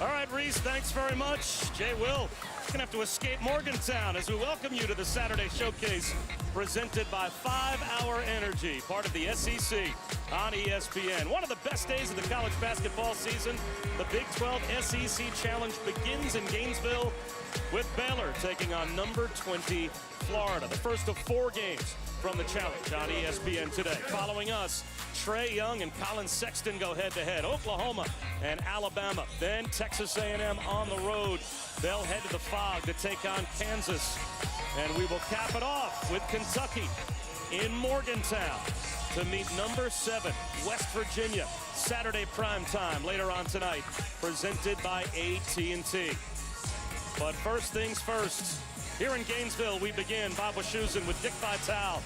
All right, Reese, thanks very much. Jay Will, gonna have to escape Morgantown as we welcome you to the Saturday Showcase presented by 5 Hour Energy, part of the SEC on ESPN. One of the best days of the college basketball season. The Big 12 SEC Challenge begins in Gainesville with Baylor taking on number 20 Florida. The first of 4 games from the Challenge on ESPN today. Following us, Trae Young and Colin Sexton go head-to-head. Oklahoma and Alabama. Then Texas A&M on the road. They'll head to the Fog to take on Kansas. And we will cap it off with Kentucky in Morgantown to meet number 7, West Virginia. Saturday prime time later on tonight, presented by AT&T. But first things first, here in Gainesville, we begin. Bob Wischusen with Dick Vitale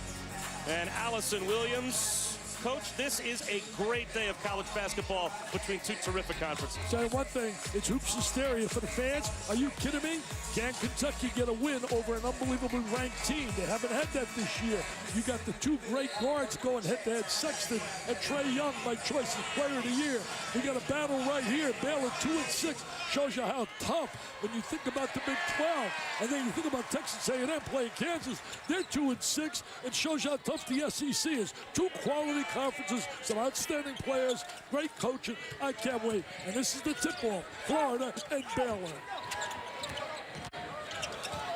and Allison Williams. Coach, this is a great day of college basketball between 2 terrific conferences. Tell you one thing, it's hoops hysteria for the fans. Are you kidding me? Can Kentucky get a win over an unbelievably ranked team? They haven't had that this year. You got the 2 great guards going head-to-head, Sexton and Trae Young, my choice as player of the year. We got a battle right here. Baylor 2-6 shows you how tough when you think about the Big 12. And then you think about Texas A&M playing Kansas. They're 2-6. It shows you how tough the SEC is. 2 quality conferences, some outstanding players, great coaching. I can't wait. And this is the tip-off, Florida and Baylor.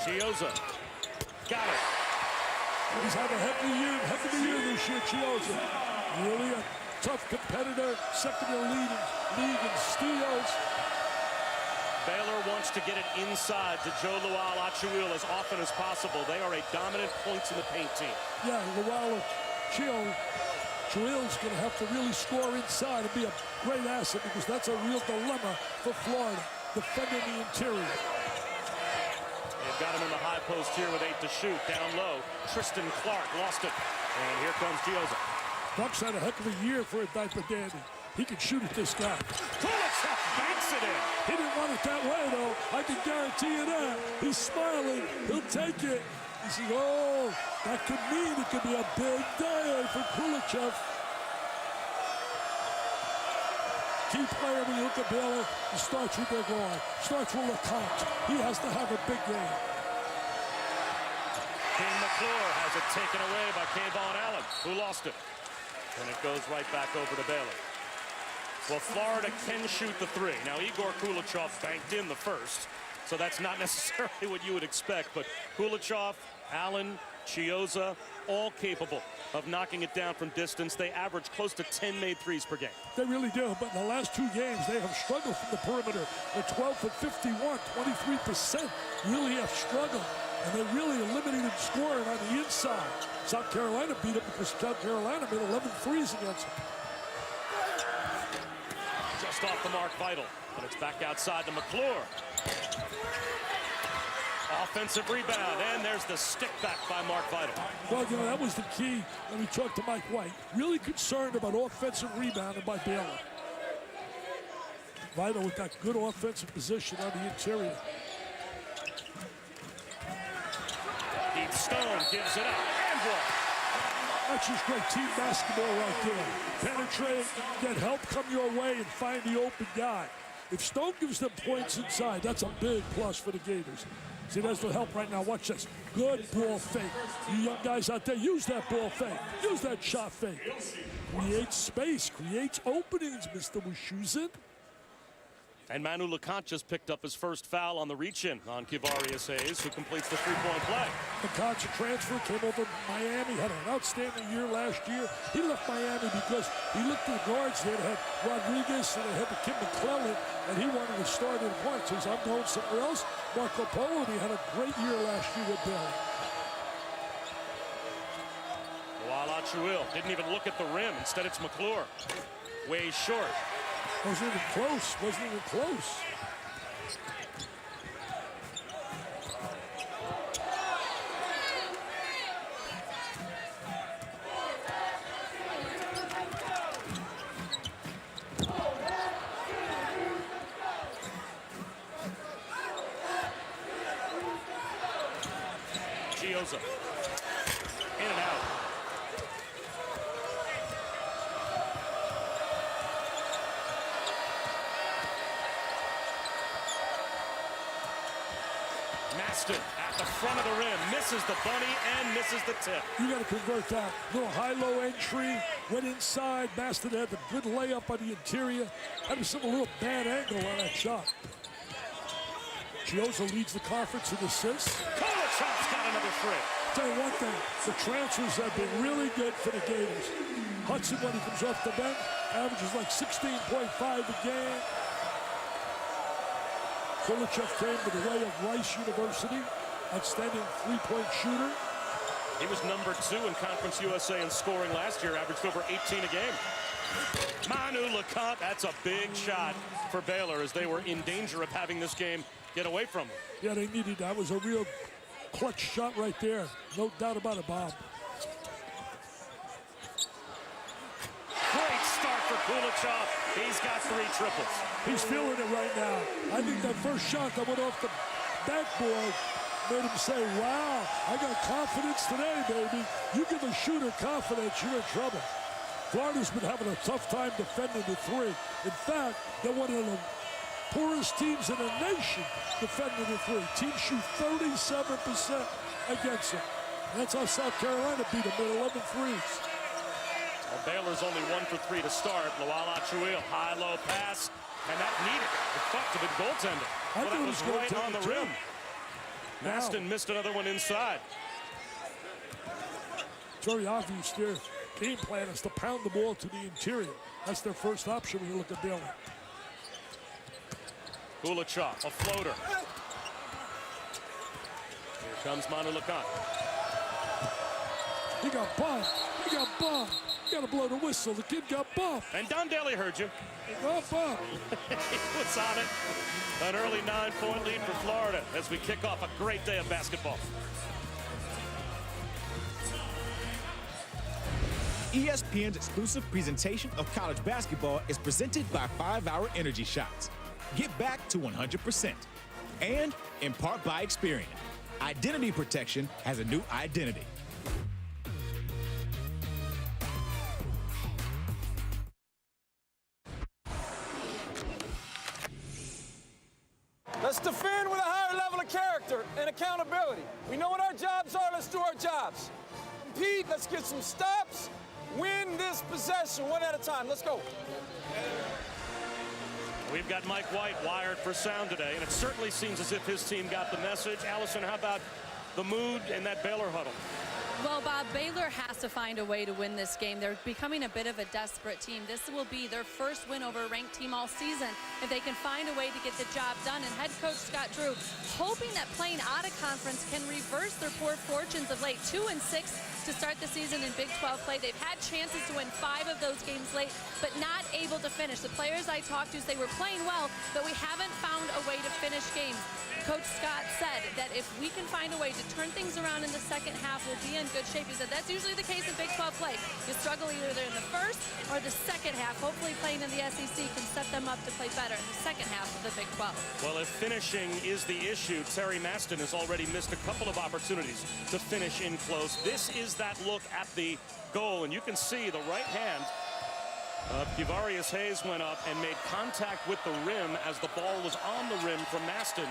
Chiozza, got it. He's had a heck of a year this year, Chiozza. Really a tough competitor, second in the league in steals. Baylor wants to get it inside to Joe Lual-Achuil as often as possible. They are a dominant points in the paint team. Yeah, Lual-Achuil is going to have to really score inside and be a great asset because that's a real dilemma for Florida, defending the interior. They've got him in the high post here with 8 to shoot. Down low, Tristan Clark lost it. And here comes Chiozza. Buck's had a heck of a year for a diaper dandy. He can shoot at this guy. Kulachov banks it in. He didn't want it that way, though. I can guarantee you that. He's smiling. He'll take it. He says, oh, that could mean it could be a big day for Kulachov. Key player when you look at Baylor, he starts with their guard. Starts with LeConte. He has to have a big game. King McClure has it taken away by Kayvon Allen, who lost it. And it goes right back over to Baylor. Well, Florida can shoot the 3. Now, Igor Kulachov banked in the first, so that's not necessarily what you would expect. But Kulachov, Allen, Chiozza, all capable of knocking it down from distance. They average close to 10 made threes per game. They really do, but in the last 2 games, they have struggled from the perimeter. They're 12 for 51, 23%. Really have struggled, and they really are limiting scoring on the inside. South Carolina beat them because South Carolina made 11 threes against them. Just off the mark, Vital, but it's back outside to McClure. Offensive rebound, and there's the stick back by Mark Vital. Well, you know, that was the key when we talked to Mike White. Really concerned about offensive rebounding by Baylor. Vital got good offensive position on the interior. Deep Stone gives it up, and one. That's just great team basketball right there. Penetrate, get help come your way, and find the open guy. If Stone gives them points inside, that's a big plus for the Gators. See, that's what help right now. Watch this. Good ball fake. You young guys out there, use that ball fake. Use that shot fake. Create space. Creates openings, Mr. Wischusen. And Manu LeConte just picked up his first foul on the reach-in on Kivarius Hayes, who completes the 3-point play. LeConte transfer, came over to Miami, had an outstanding year last year. He left Miami because he looked at the guards there. They had Rodriguez and they had the kid McClellan, and he wanted to start in points. He says, I'm going somewhere else. Marco Polo, he had a great year last year with Baylor. Lual-Achuil didn't even look at the rim. Instead, it's McClure. Way short. Wasn't even close. Wasn't even close. Chiozza. In and out. Maston at the front of the rim, misses the bunny and misses the tip. You got to convert that. Little high-low entry, went inside. Maston had the good layup on the interior. Had a little bad angle on that shot. Chioza leads the conference in assists. Kolachev's got another three. Tell you one thing, the transfers have been really good for the Gators. Hudson, when he comes off the bench, averages like 16.5 a game. Kolachev came to the way of Rice University. Outstanding three-point shooter. He was number 2 in Conference USA in scoring last year, averaged over 18 a game. Manu LeCompte, that's a big shot for Baylor as they were in danger of having this game get away from them. Yeah, they needed that. Was a real clutch shot right there. No doubt about it, Bob. Great start for Kulachev. He's got 3 triples. He's feeling it right now. I think that first shot that went off the backboard made him say, wow, I got confidence today, baby. You give a shooter confidence, you're in trouble. Florida's been having a tough time defending the 3. In fact, they're one of the poorest teams in the nation defending the 3. Teams shoot 37% against them. That's how South Carolina beat them with 11 threes. Well, Baylor's only 1 for 3 to start. Lawal Achuil, high-low pass, and that needed effective at goaltending. I Well, thought that it was was right on the rim. Wow. Maston missed another one inside. It's very obvious their game plan is to pound the ball to the interior. That's their first option when you look at Baylor. Kulachev, a floater. Here comes Manu LeCompte. He got bumped. He got bumped. You got to blow the whistle. The kid got bumped. And Don Daly heard you. He got bumped. He was on it. An early 9-point lead for Florida as we kick off a great day of basketball. ESPN's exclusive presentation of college basketball is presented by 5-Hour Energy Shots. Get back to 100%. And in part by Experian. Identity protection has a new identity. Let's defend with a higher level of character and accountability. We know what our jobs are, let's do our jobs. Compete, let's get some stops. Win this possession one at a time. Let's go. We've got Mike White wired for sound today, and it certainly seems as if his team got the message. Allison, how about the mood in that Baylor huddle? Well, Bob, Baylor has to find a way to win this game. They're becoming a bit of a desperate team. This will be their first win over a ranked team all season if they can find a way to get the job done. And head coach Scott Drew hoping that playing out of conference can reverse their poor fortunes of late. 2-6 to start the season in Big 12 play. They've had chances to win 5 of those games late, but not able to finish. The players I talked to say we're playing well, but we haven't found a way to finish games. Coach Scott said that if we can find a way to turn things around in the second half, we'll be in good shape. He said that's usually the case in Big 12 play. You struggle either in the first or the second half. Hopefully playing in the SEC can set them up to play better in the second half of the Big 12. Well, if finishing is the issue, Terry Maston has already missed a couple of opportunities to finish in close. This is that look at the goal, and you can see the right hand Kivarius Hayes went up and made contact with the rim as the ball was on the rim from Maston.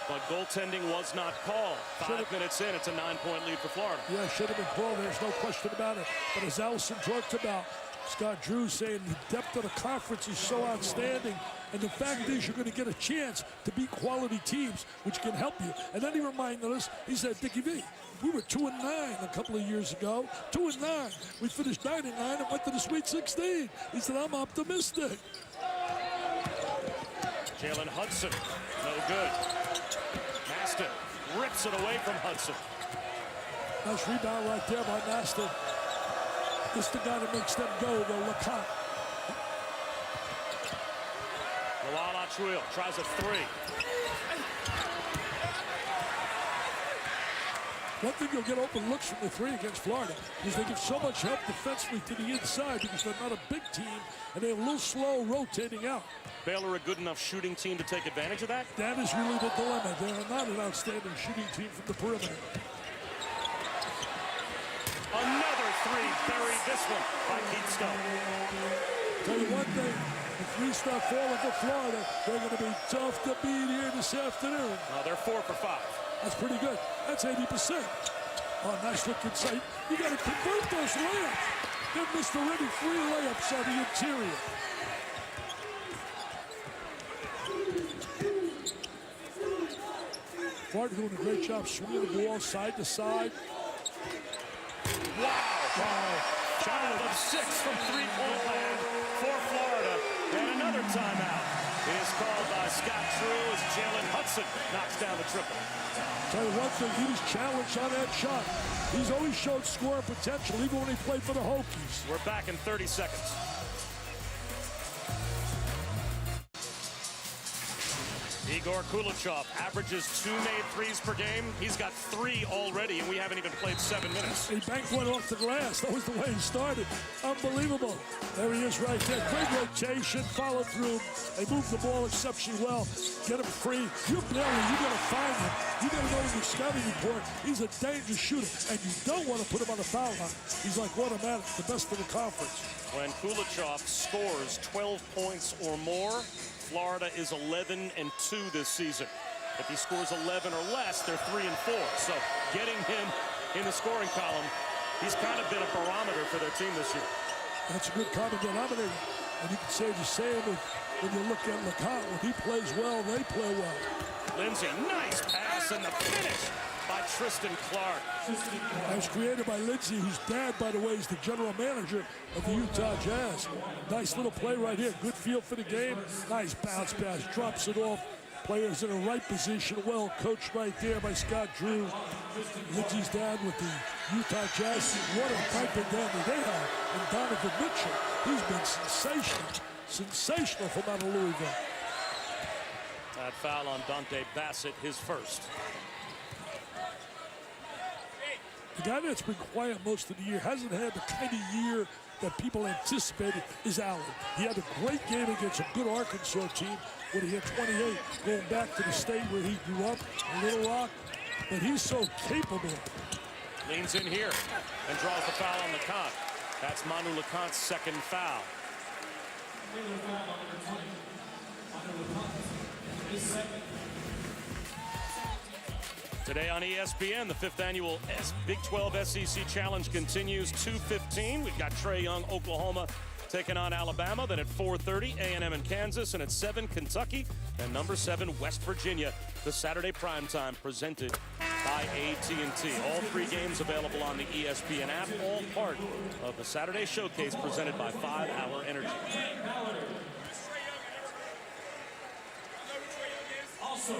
But goaltending was not called. 5 minutes in, it's a 9-point lead for Florida. Yeah, should have been called. There's no question about it. But as Allison talked about, Scott Drew saying the depth of the conference is so outstanding. And the fact is you're going to get a chance to beat quality teams, which can help you. And then he reminded us, he said, Dickie V, we were 2-9 a couple of years ago. 2-9. We finished 9-9 and went to the Sweet 16. He said, I'm optimistic. Jalen Hudson, no good. Maston rips it away from Hudson. Nice rebound right there by Maston. This is the guy that makes them go, though, LeCompte. Lawal Achuil tries a 3. One thing, you'll get open looks from the 3 against Florida is they give so much help defensively to the inside because they're not a big team and they're a little slow rotating out. Baylor a good enough shooting team to take advantage of that? That is really the dilemma. They are not an outstanding shooting team from the perimeter. Another 3 buried this one by Keith Stone. Tell you one thing, if we start falling for Florida, they're going to be tough to beat here this afternoon. They're 4 for 5. That's pretty good. That's 80%. Oh, nice look inside. You got to convert those layups. They've missed already 3 layups on the interior. Florida doing a great job swinging the ball side to side. Wow. Shot of 6 from three-point land for Florida. And another timeout is called by Scott Drew as Jalen Hudson knocks down the triple. Tell you one thing, he was challenged on that shot. He's always showed scoring potential, even when he played for the Hokies. We're back in 30 seconds. Igor Kulichov averages 2 made threes per game. He's got 3 already, and we haven't even played 7 minutes. He banked one off the glass. That was the way he started. Unbelievable. There he is right there. Great rotation, follow through. They move the ball exceptionally well. Get him free. You got to find him. You got to know in your scouting report, he's a dangerous shooter, and you don't want to put him on the foul line. He's like automatic, the best in the conference. When Kulichov scores 12 points or more, Florida is 11-2 this season. If he scores 11 or less, they're 3-4. So getting him in the scoring column, he's kind of been a barometer for their team this year. That's a good common denominator. And you can say the same when you look at LeConte. When he plays well, they play well. Lindsay, nice pass, and the finish by Tristan Clark. That was created by Lindsay, whose dad, by the way, is the general manager of the Utah Jazz. Nice little play right here. Good feel for the game. Nice bounce pass. Drops it off. Players in the right position. Well coached right there by Scott Drew. Lindsay's dad with the Utah Jazz. What a type of daddy they have. And Donovan Mitchell, he's been sensational. Sensational from out of Louisville. That foul on Dante Bassett, his first. The guy that's been quiet most of the year, hasn't had the kind of year that people anticipated, is Allen. He had a great game against a good Arkansas team when he had 28, going back to the state where he grew up, Little Rock. But he's so capable. Leans in here and draws the foul on LeConte. That's Manu LeConte's second foul. Today on ESPN, the 5th annual Big 12 SEC Challenge continues. 2:15. We've got Trae Young, Oklahoma, taking on Alabama. Then at 4:30, A&M and Kansas. And at 7, Kentucky. And number 7, West Virginia. The Saturday primetime presented by AT&T. All 3 games available on the ESPN app. All part of the Saturday showcase presented by 5 Hour Energy. Also,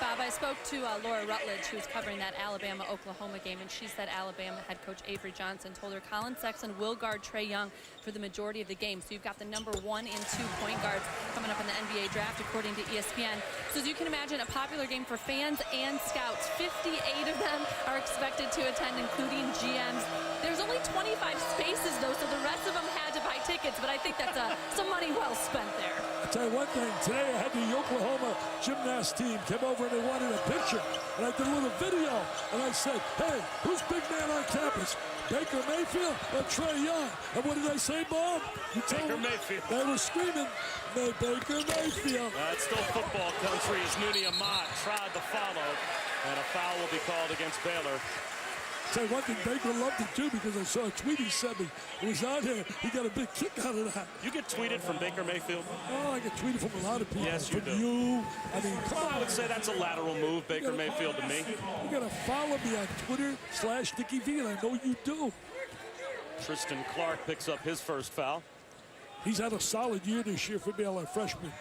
Bob, I spoke to Laura Rutledge, who was covering that Alabama-Oklahoma game, and she said Alabama head coach Avery Johnson told her Colin Sexton will guard Trae Young for the majority of the game. So you've got the number 1 and 2 point guards coming up in the NBA draft, according to ESPN. So as you can imagine, a popular game for fans and scouts. 58 of them are expected to attend, including GMs. There's only 25 spaces, though, so the rest of them had to buy tickets, but I think that's some money well spent there. I'll tell you one thing, today I had the Oklahoma gymnast team come over and they wanted a picture. And I did a little video, and I said, hey, who's big man on campus? Baker Mayfield or Trae Young? And what did I say, Bob? Baker Mayfield. They were screaming, Baker Mayfield. That's still football country as Nuni Ahmad tried to follow, and a foul will be called against Baylor. Tell you one thing, Baker loved it too, because I saw a tweet he sent me. It was out here. He got a big kick out of that. You get tweeted from Baker Mayfield? Oh, I get tweeted from a lot of people. Yes, you from do. You. I mean, come on. I would say that's a lateral move, Baker Mayfield to me. You got to follow me on Twitter/DickieV, and I know you do. Tristan Clark picks up his first foul. He's had a solid year this year for Baylor freshman.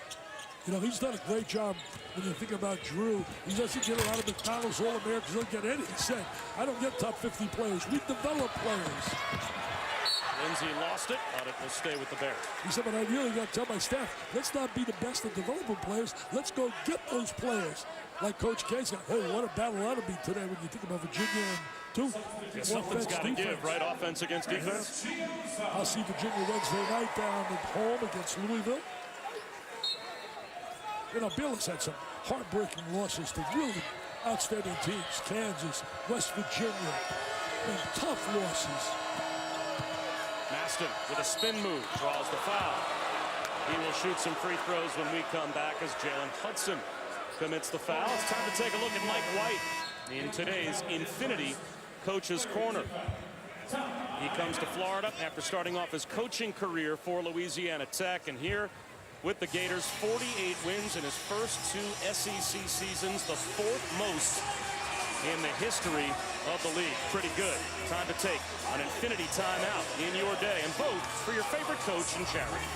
You know, he's done a great job when you think about Drew. He doesn't get a lot of McDonald's All-Americans. Don't get any. He said, I don't get top 50 players. We develop players. Lindsay lost it, but it will stay with the Bears. He said, but I really got to tell my staff, let's not be the best at developing players. Let's go get those players. Like Coach K said, hey, what a battle that'll be today when you think about Virginia and two. Yeah, something's got to give, right? Offense against defense. I'll see Virginia Wednesday night down at home against Louisville. You know, Baylor's had some heartbreaking losses to really outstanding teams. Kansas, West Virginia, and tough losses. Maston with a spin move, draws the foul. He will shoot some free throws when we come back as Jalen Hudson commits the foul. It's time to take a look at Mike White in today's Infinity Coach's Corner. He comes to Florida after starting off his coaching career for Louisiana Tech, and here with the Gators, 48 wins in his first 2 SEC seasons, the 4th most in the history of the league. Pretty good. Time to take an infinity timeout in your day and vote for your favorite coach and charity.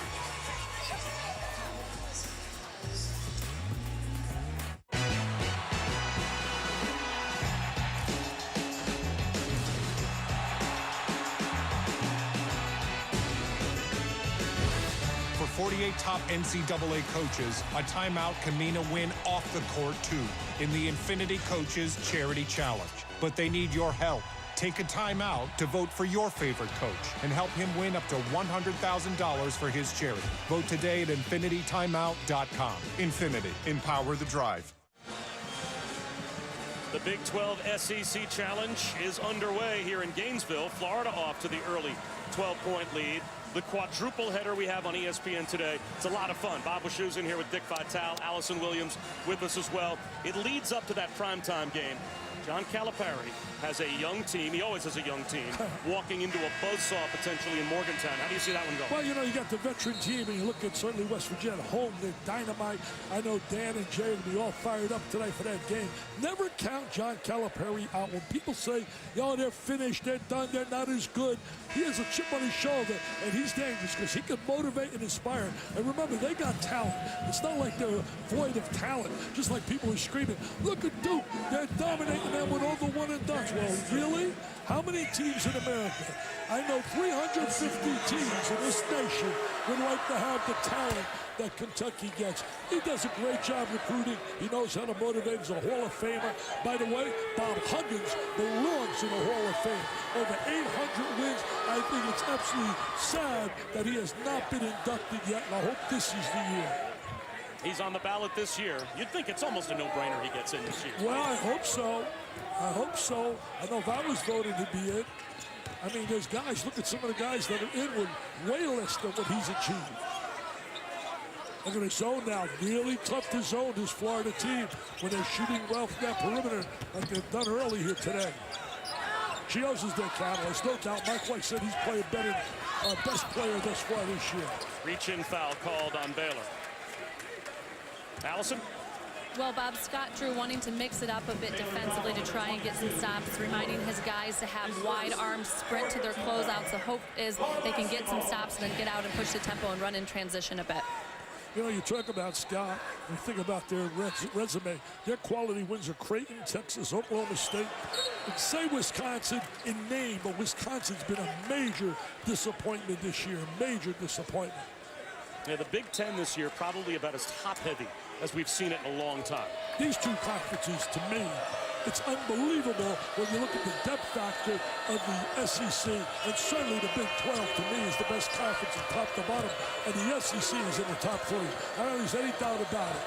For 48 top NCAA coaches, a timeout can mean a win off the court, too, in the Infinity Coaches Charity Challenge. But they need your help. Take a timeout to vote for your favorite coach and help him win up to $100,000 for his charity. Vote today at infinitytimeout.com. Infinity. Empower the drive. The Big 12 SEC Challenge is underway here in Gainesville. Florida off to the early 12-point lead. The quadruple header we have on ESPN today. It's a lot of fun. Bob Wischusen here with Dick Vitale, Allison Williams with us as well. It leads up to that primetime game. John Calipari has a young team. He always has a young team walking into a buzzsaw potentially in Morgantown. How do you see that one going? Well, you know, you got the veteran team, and you look at certainly West Virginia at home. They're dynamite. I know Dan and Jay will be all fired up tonight for that game. Never count John Calipari out. When people say, yo, they're finished, they're done, they're not as good, he has a chip on his shoulder, and he's dangerous because he can motivate and inspire. And remember, they got talent. It's not like they're void of talent, just like people are screaming, look at Duke, they're dominating them with all the one-and-dones. Well, really? How many teams in America? I know 350 teams in this nation would like to have the talent that Kentucky gets. He does a great job recruiting. He knows how to motivate. He's a Hall of Famer. By the way, Bob Huggins belongs in the Hall of Fame. Over 800 wins. I think it's absolutely sad that he has not been inducted yet, and I hope this is the year. He's on the ballot this year. You'd think it's almost a no-brainer he gets in this year. Well, I hope so. I hope so. I know if I was voted to be in. I mean, there's guys, look at some of the guys that are in with way less than what he's achieved. Look at the zone now. Really tough to zone this Florida team when they're shooting well from that perimeter like they've done early here today. Chios is their catalyst, no doubt. Mike White said he's playing better, best player thus far this year. Reach-in foul called on Baylor. Allison? Well, Bob, Scott Drew wanting to mix it up a bit defensively to try and get some stops, reminding his guys to have wide arms, sprint to their closeouts. The hope is they can get some stops and then get out and push the tempo and run in transition a bit. You know, you talk about Scott, and think about their resume. Their quality wins are Creighton, Texas, Oklahoma State. And say Wisconsin in name, but Wisconsin's been a major disappointment this year, major disappointment. Yeah, the Big Ten this year probably about as top-heavy as we've seen it in a long time. These two conferences, to me, it's unbelievable when you look at the depth factor of the SEC, and certainly the Big 12, to me, is the best conference from top to bottom, and the SEC is in the top 3. I don't think there's any doubt about it.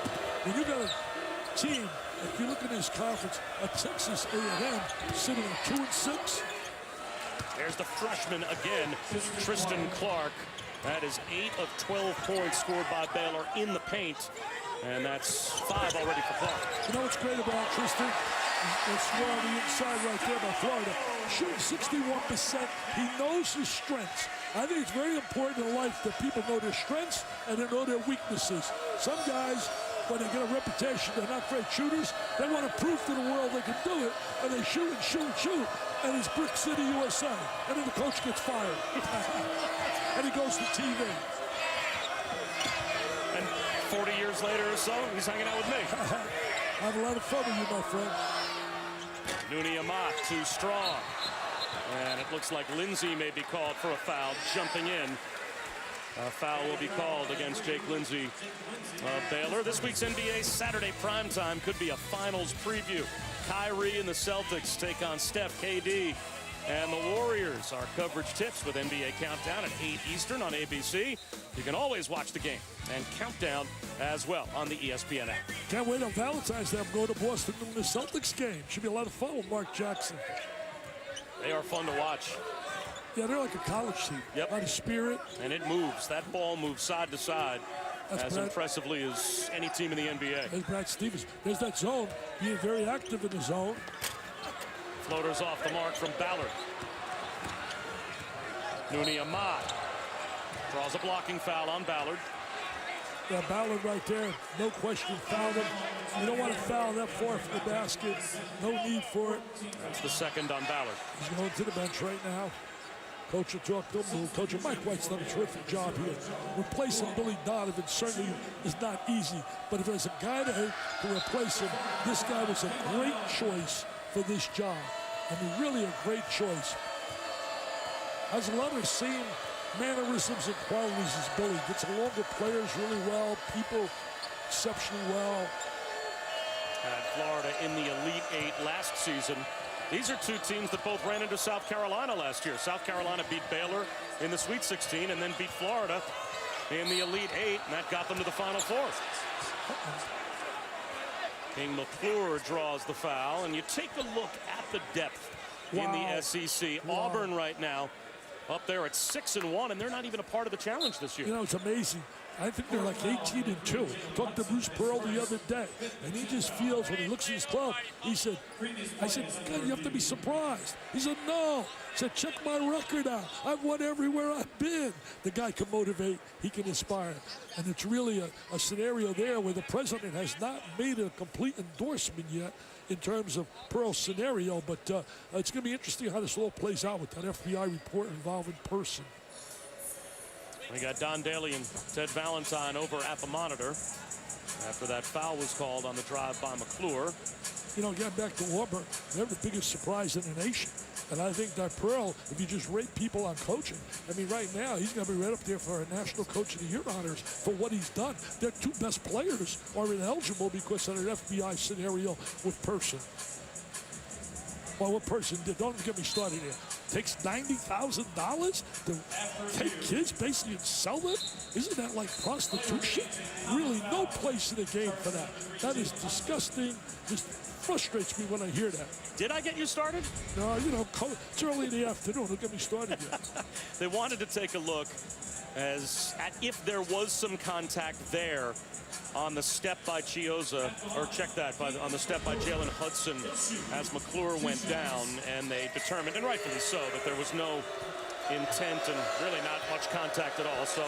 When you got a team, if you look at this conference, a Texas A&M sitting at 2-6. There's the freshman again, Tristan Clark. That is 8 of 12 points scored by Baylor in the paint. And that's 5 already for Clark. You know what's great about Tristan? That's on the inside right there by Florida. Shooting 61%. He knows his strengths. I think it's very important in life that people know their strengths and they know their weaknesses. Some guys, when they get a reputation, they're not great shooters. They want to prove to the world they can do it, and they shoot and shoot and shoot. And it's Brick City, USA. And then the coach gets fired. And he goes to TV. And 40 years later or so, he's hanging out with me. I have a lot of fun with you, my friend. Nooni Amat too strong. And it looks like Lindsay may be called for a foul, jumping in. A foul will be called against Jake Lindsay of Baylor. This week's NBA Saturday primetime could be a finals preview. Kyrie and the Celtics take on Steph, KD, and the Warriors. Our coverage tips with NBA Countdown at 8 Eastern on ABC. You can always watch the game and Countdown as well on the ESPN app. Can't wait on Valentine's Day. I'm going to Boston in the Celtics game. Should be a lot of fun with Mark Jackson. They are fun to watch. Yeah, they're like a college team. Yep. A lot of spirit. And it moves. That ball moves side to side That's as Brad. impressively as any team in the NBA. There's Brad Stevens. There's that zone, being very active in the zone. Floaters off the mark from Ballard. Nooni Ahmad draws a blocking foul on Ballard. Yeah, Ballard right there, no question, fouled him. You don't want to foul that far from the basket. No need for it. That's the second on Ballard. He's going to the bench right now. Coach will talk to him. Coach Mike White's done a terrific job here. Replacing Billy Donovan certainly is not easy, but if there's a guy to replace him, this guy was a great choice for this job. I mean, really a great choice. Has a lot of the same mannerisms and qualities as Billy. Gets along with players really well, people exceptionally well. Had Florida in the Elite Eight last season. These are two teams that both ran into South Carolina last year. South Carolina beat Baylor in the Sweet 16 and then beat Florida in the Elite Eight, and that got them to the Final Four. King McClure draws the foul, and you take a look at the depth in the SEC. Wow. Auburn right now up there at 6-1, and they're not even a part of the challenge this year. You know, it's amazing. I think they're like 18-2. Talked to Bruce Pearl the other day, and he just feels when he looks at his club, I said, God, you have to be surprised. He said, no. He said, check my record out. I've won everywhere I've been. The guy can motivate. He can inspire. And it's really a scenario there where the president has not made a complete endorsement yet in terms of Pearl's scenario, but it's going to be interesting how this all plays out with that FBI report involving Person. We got Don Daly and Ted Valentine over at the monitor after that foul was called on the drive by McClure. You know, getting back to Auburn, they're the biggest surprise in the nation. And I think that Pearl, if you just rate people on coaching, I mean, right now, he's going to be right up there for a National Coach of the Year honors for what he's done. Their two best players are ineligible because of an FBI scenario with Person. Well, what Person did, don't get me started here. Takes $90,000 to take kids basically and sell them? Isn't that like prostitution? Really, no place in the game for that. That is disgusting. Just frustrates me when I hear that. Did I get you started? No, you know, it's early in the afternoon. Don't get me started yet. They wanted to take a look at if there was some contact there on the step by Chiozza, or check that, on the step by Jalen Hudson as McClure went down, and they determined, and rightfully so, that there was no intent and really not much contact at all. So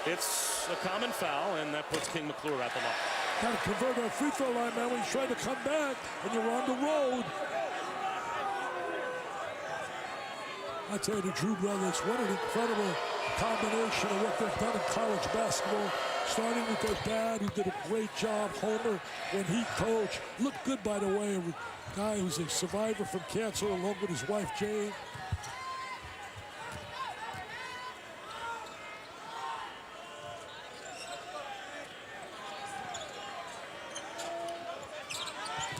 it's a common foul, and that puts King McClure at the line. Got to convert our free throw line, man, when he's trying to come back, and you're on the road. I tell you, the Drew brothers, what an incredible combination of what they've done in college basketball, starting with their dad, who did a great job, Homer, when he coached. Looked good, by the way, a guy who's a survivor from cancer, along with his wife, Jane.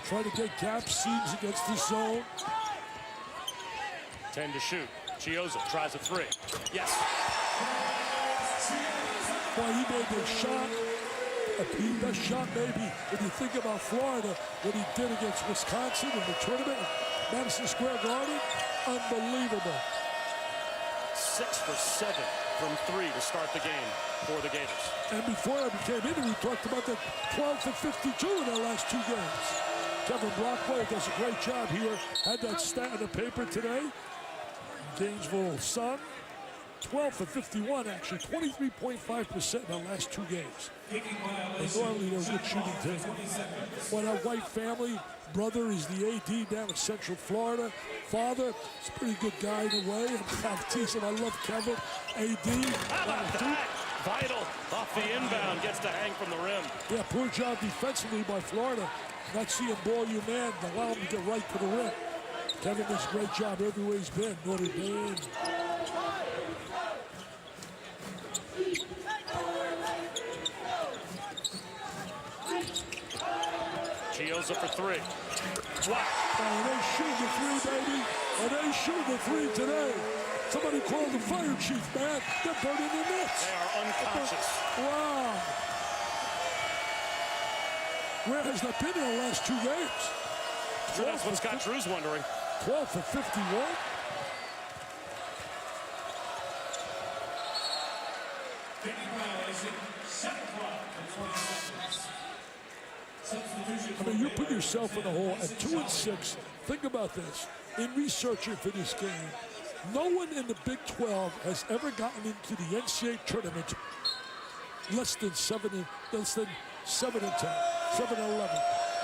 Try to get gap seams against the zone. 10 to shoot. Chiozza tries a three. Yes. Boy, he made the shot, the best shot maybe, when you think about Florida, what he did against Wisconsin in the tournament at Madison Square Garden. Unbelievable. 6 for 7 from 3 to start the game for the Gators. And before I became in, we talked about the 12 for 52 in their last two games. Kevin Brockway does a great job here. Had that stat in the paper today. Gainesville Sun, 12 for 51, actually, 23.5% in the last two games. And normally they're a good shooting team. Well, that White family, brother is the AD down in Central Florida. Father is a pretty good guy in a way. I'm teasing, I love Kevin. AD. How about that? Vital off the inbound, gets to hang from the rim. Yeah, poor job defensively by Florida. Not seeing ball you man, allow him to get right to the rim. Kevin does a great job everywhere he's been. Notre Dame. Chiozza for 3. Wow. Oh, they shoot the three, baby. Oh, they shoot the three today. Somebody called the fire chief, man. They're burning the nets. They are unconscious. Wow. Where has that been in the last two games? Sure, that's what Scott Drew's wondering. 12 for 51. I mean, you put yourself in the hole at 2-6. Think about this. In researching for this game, no one in the Big 12 has ever gotten into the NCAA tournament less than 7 and 10, 7 and 11.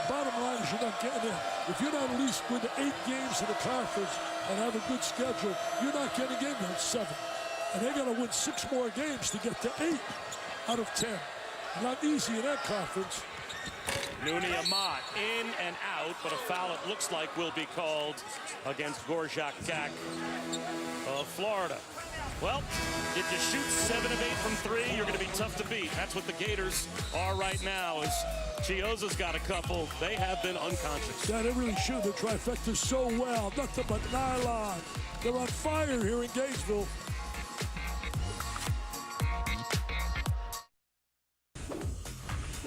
Bottom line is you're not getting in. If you're not at least win 8 games in the conference and have a good schedule, you're not getting in there at 7. And they got to win 6 more games to get to 8 out of 10. Not easy in that conference. Nooni Amat in and out, but a foul it looks like will be called against Gorjak Gak of Florida. Well, if you shoot 7 of 8 from 3, you're going to be tough to beat. That's what the Gators are right now. As Chioza's got a couple, they have been unconscious. Yeah, they really shoot the trifecta so well. Nothing but nylon. They're on fire here in Gainesville.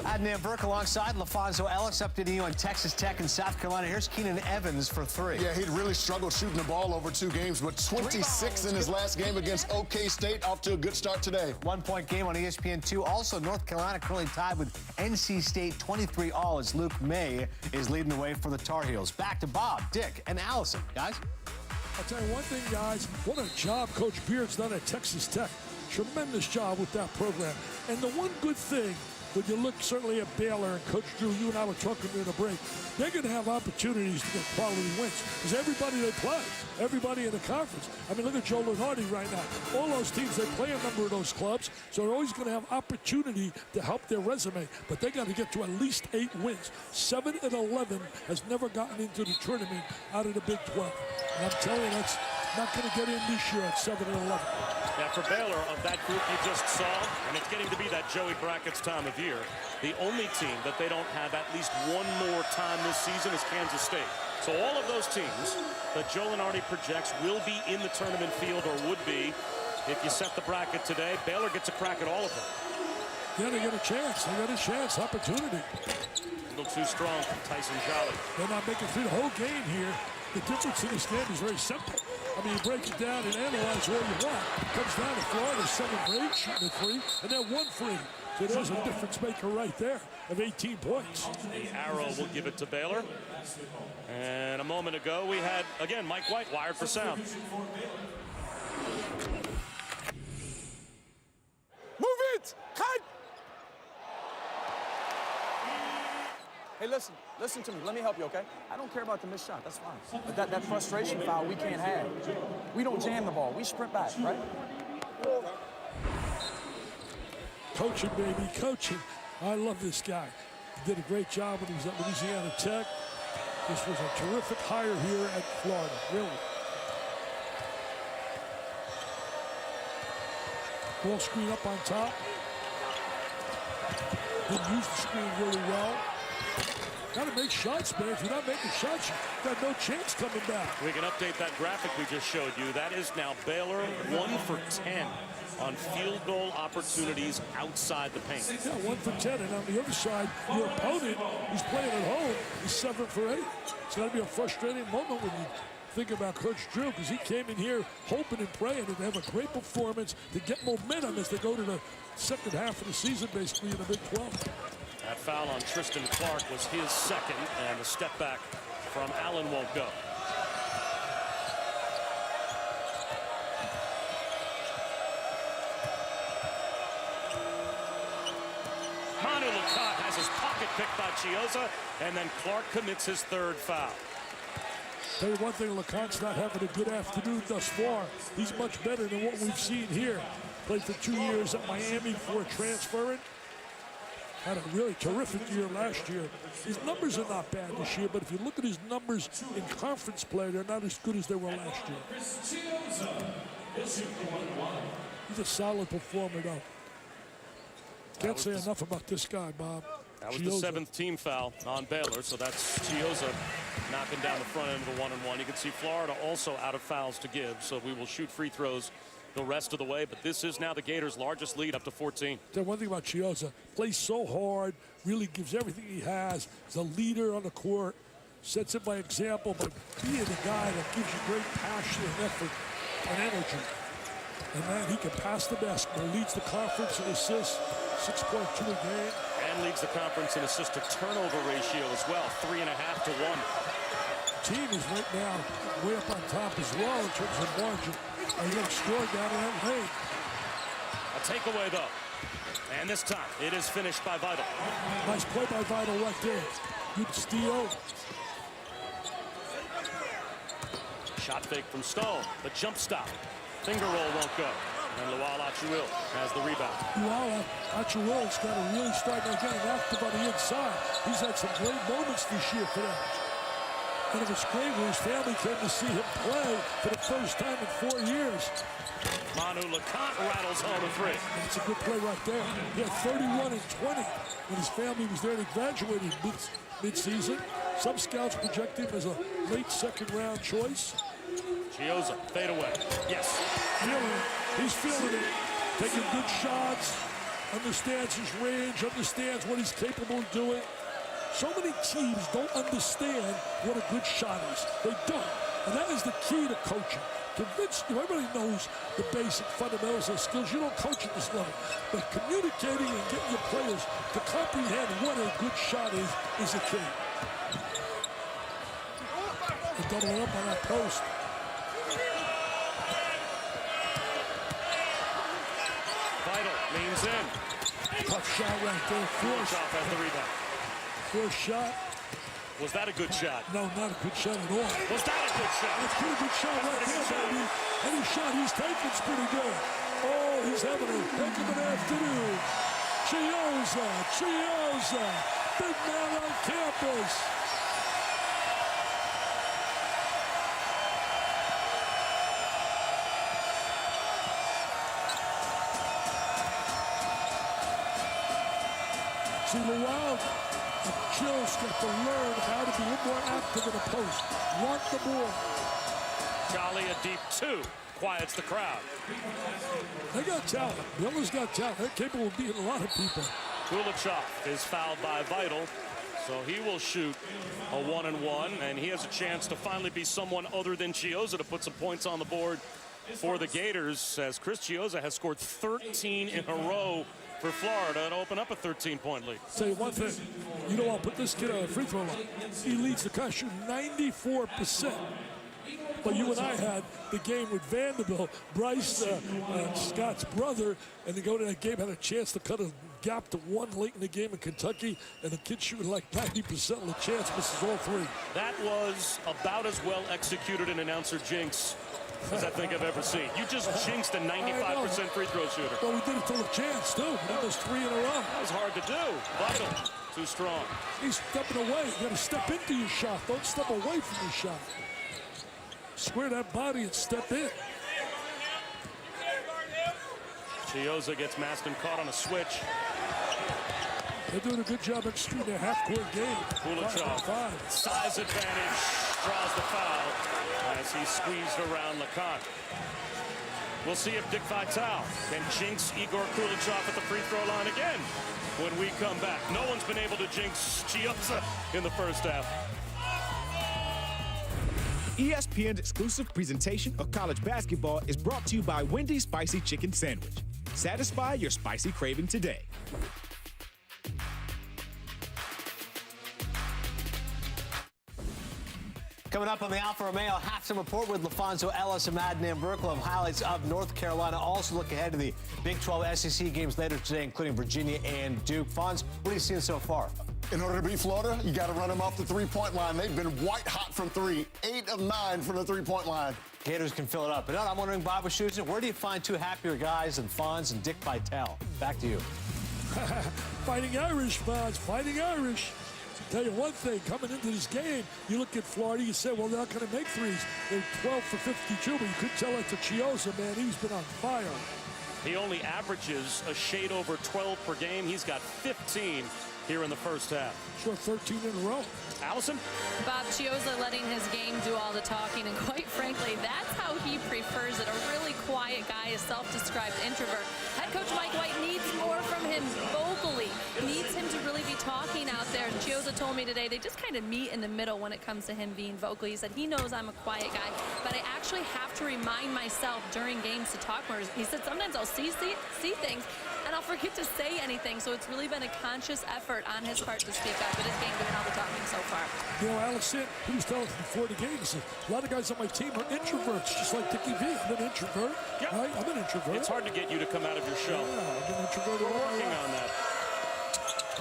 Adnan Burke alongside LaFonso Ellis updating you on Texas Tech and South Carolina. Here's Keenan Evans for 3. Yeah, he'd really struggled shooting the ball over 2 games, but 26 in his last game against OK State. Off to a good start today. 1-point game on ESPN2. Also, North Carolina currently tied with NC State 23-all as Luke May is leading the way for the Tar Heels. Back to Bob, Dick, and Allison. Guys? I'll tell you one thing, guys. What a job Coach Beard's done at Texas Tech. Tremendous job with that program. And the one good thing, when you look certainly at Baylor and Coach Drew, you and I were talking during the break, they're going to have opportunities to get quality wins because everybody they play, everybody in the conference. I mean, look at Joe Lenardi right now. All those teams, they play a number of those clubs, so they're always going to have opportunity to help their resume, but they got to get to at least 8 wins. 7 and 11 has never gotten into the tournament out of the Big 12. And I'm telling you, that's not going to get in this year at 7 and 11. Now for Baylor, of that group you just saw, and it's getting to be that Joey Brackett's time of year, the only team that they don't have at least one more time this season is Kansas State. So all of those teams that Joe Lenardi projects will be in the tournament field or would be if you set the bracket today. Baylor gets a crack at all of them. Yeah, they get a chance. They got a chance, opportunity. A little too strong for Tyson Jolly. They're not making through the whole game here. The difference in this game is very simple. I mean, you break it down and analyze all you want. It comes down to Florida 7 for 8, shooting at 3, and then 1 for 8. So there's a difference maker right there of 18 points. The arrow will give it to Baylor. And a moment ago, we had, again, Mike White wired for sound. Move it! Cut! Hey, listen to me. Let me help you, okay? I don't care about the missed shot. That's fine. But that frustration foul we can't have. We don't jam the ball. We sprint back, right? Coaching, baby, coaching. I love this guy. He did a great job when he was at Louisiana Tech. This was a terrific hire here at Florida, really. Ball screen up on top. Didn't use the screen really well. Got to make shots, man. If you're not making shots, you got no chance coming back. We can update that graphic we just showed you. That is now Baylor 1 for 10 on field goal opportunities outside the paint. Yeah, 1 for 10. And on the other side, your opponent, who's playing at home, is 7 for 8. It's got to be a frustrating moment when you think about Coach Drew, because he came in here hoping and praying to have a great performance to get momentum as they go to the second half of the season, basically, in the Big 12. That foul on Tristan Clark was his second, and the step back from Allen won't go. Manu Lacat has his pocket picked by Chioza, and then Clark commits his 3rd foul. Tell you one thing, Lacat's not having a good afternoon thus far. He's much better than what we've seen here. Played for 2 years at Miami before transferring. Had a really terrific year last year. His numbers are not bad this year, but if you look at his numbers in conference play, they're not as good as they were last year. He's a solid performer, though. Can't say enough about this guy, Bob. That was the 7th team foul on Baylor, so that's Chioza knocking down the front end of the 1-and-1. You can see Florida also out of fouls to give, so we will shoot free throws the rest of the way, but this is now the Gators' largest lead, up to 14. Tell one thing about Chioza, plays so hard, really gives everything he has. He's a leader on the court, sets it by example, but being the guy that gives you great passion and effort and energy. And man, he can pass the basketball. Leads the conference in assists, 6.2 a game. And leads the conference in assist to turnover ratio as well, 3.5 to 1. Team is right now way up on top as well in terms of margin. And you got to score down in that lane. A takeaway though. And this time it is finished by Vital. Nice play by Vital right there. Good steal. Shot fake from Stone, but jump stop. Finger roll won't go. And Lual Achuil has the rebound. Lual Achuil's got to really start now getting active on the inside. He's had some great moments this year for them. And it was great when his family came to see him play for the first time in 4 years. Manu LeConte rattles home a three. That's a good play right there. He had 31 and 20 when his family was there. They graduated mid-season. Some scouts project him as a late second-round choice. Chiozza, fade away. Yes. He's feeling it. Taking good shots. Understands his range. Understands what he's capable of doing. So many teams don't understand what a good shot is. They don't. And that is the key to coaching. Convince you, everybody knows the basic fundamentals of skills. You don't coach at this level. But communicating and getting your players to comprehend what a good shot is the key. And doubling up on that post. Vital leans in. Tough shot right there. Force off at the rebound. First shot. Was that a good shot? No, not a good shot at all. Was that a good shot? That's a pretty good shot right there, baby. Any shot he's taking is pretty good. Oh, he's having a heck of an afternoon. Chiozza, big man on campus. See, Lual Chill's got to learn how to be a little more active in the post. Want the ball. Jolly a deep two. Quiets the crowd. They got talent. Baylor's got talent. They're capable of beating a lot of people. Kulachov is fouled by Vital, so he will shoot a 1-and-1, and he has a chance to finally be someone other than Chiozza to put some points on the board for the Gators, as Chris Chiozza has scored 13 in a row for Florida and open up a 13-point lead. Tell you one thing, you don't want to put this kid on a free throw line. He leads the country 94%. But you and I had the game with Vanderbilt, Bryce, Scott's brother, and they go to that game, had a chance to cut a gap to one late in the game in Kentucky, and the kid shooting like 90% of the chance, misses all three. That was about as well executed an announcer jinx as I think I've ever seen. You just jinxed a 95% free throw shooter. Well, we did it to the chance, too. That was 3 in a row. That was hard to do. Vital, too strong. He's stepping away. You got to step into your shot. Don't step away from your shot. Square that body and step in. Chiozza gets masked and caught on a switch. They're doing a good job executing their half-court game. Kulachov, size advantage, draws the foul as he squeezed around LeConte. We'll see if Dick Vitale can jinx Igor Kulachov at the free throw line again when we come back. No one's been able to jinx Chiozza in the first half. ESPN's exclusive presentation of college basketball is brought to you by Wendy's Spicy Chicken Sandwich. Satisfy your spicy craving today. Coming up on the Alfa Romeo halftime report with LaFonso Ellis and Adnan Burkle, highlights of North Carolina. Also look ahead to the Big 12 SEC games later today, including Virginia and Duke. Fonz, what are you seeing so far? In order to beat Florida, you got to run them off the three-point line. They've been white hot from three, 8 of 9 from the three-point line. Gators can fill it up. But I'm wondering, Bob Wischusen, where do you find two happier guys than Fonz and Dick Vitale? Back to you. Fighting Irish, Fonz, fighting Irish. Tell you one thing, coming into this game, you look at Florida, you say, well, they're not going to make threes. They're 12 for 52, but you could tell it to Chiozza, man. He's been on fire. He only averages a shade over 12 per game. He's got 15 here in the first half. Sure, 13 in a row. Allison? Bob Chioza letting his game do all the talking, and quite frankly, that's how he prefers it. A really quiet guy, a self-described introvert. Head coach Mike White needs more from him vocally. Needs him to really be talking out there. And Chioza told me today they just kind of meet in the middle when it comes to him being vocal. He said he knows I'm a quiet guy, but I actually have to remind myself during games to talk more. He said sometimes I'll see things and I'll forget to say anything. So it's really been a conscious effort on his part to speak up, but his game doing all the talking so far. You know, Allison, he was telling us before the game, he said, a lot of guys on my team are introverts, just like Dickie V. I'm an introvert. Yep. Right? I'm an introvert. It's hard to get you to come out of your shell. Yeah, I'm an introvert. We're working on that.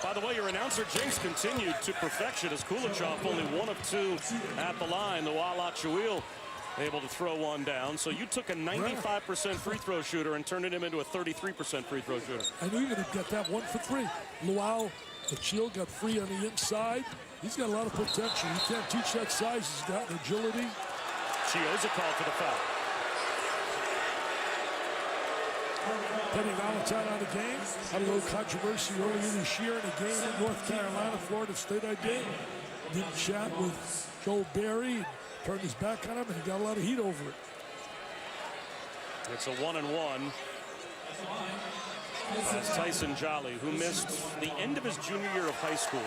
By the way, your announcer jinx continued to perfection as Kulichov only 1 of 2 at the line. The Wala Chawil able to throw one down. So you took a 95% free throw shooter and turned him into a 33% free throw shooter. I knew you were going to get that 1 for 3. Luau, the shield got free on the inside. He's got a lot of potential. You can't teach that size. He's got agility. Chioza called for the foul. Penny Valentine on the game. Had a little controversy earlier this year in a game in North Carolina, Florida State, I did. Didn't chat with Joe Barry. Turned his back on him, and he got a lot of heat over it. It's a 1-and-1. That's Tyson Jolly, who missed the end of his junior year of high school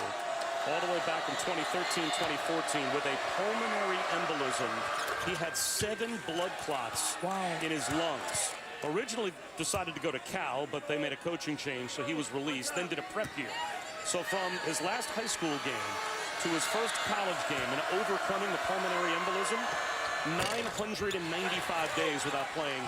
all the way back in 2013-2014 with a pulmonary embolism. He had 7 blood clots in his lungs. Originally decided to go to Cal, but they made a coaching change, so he was released, then did a prep year. So from his last high school game to his first college game and overcoming the pulmonary embolism, 995 days without playing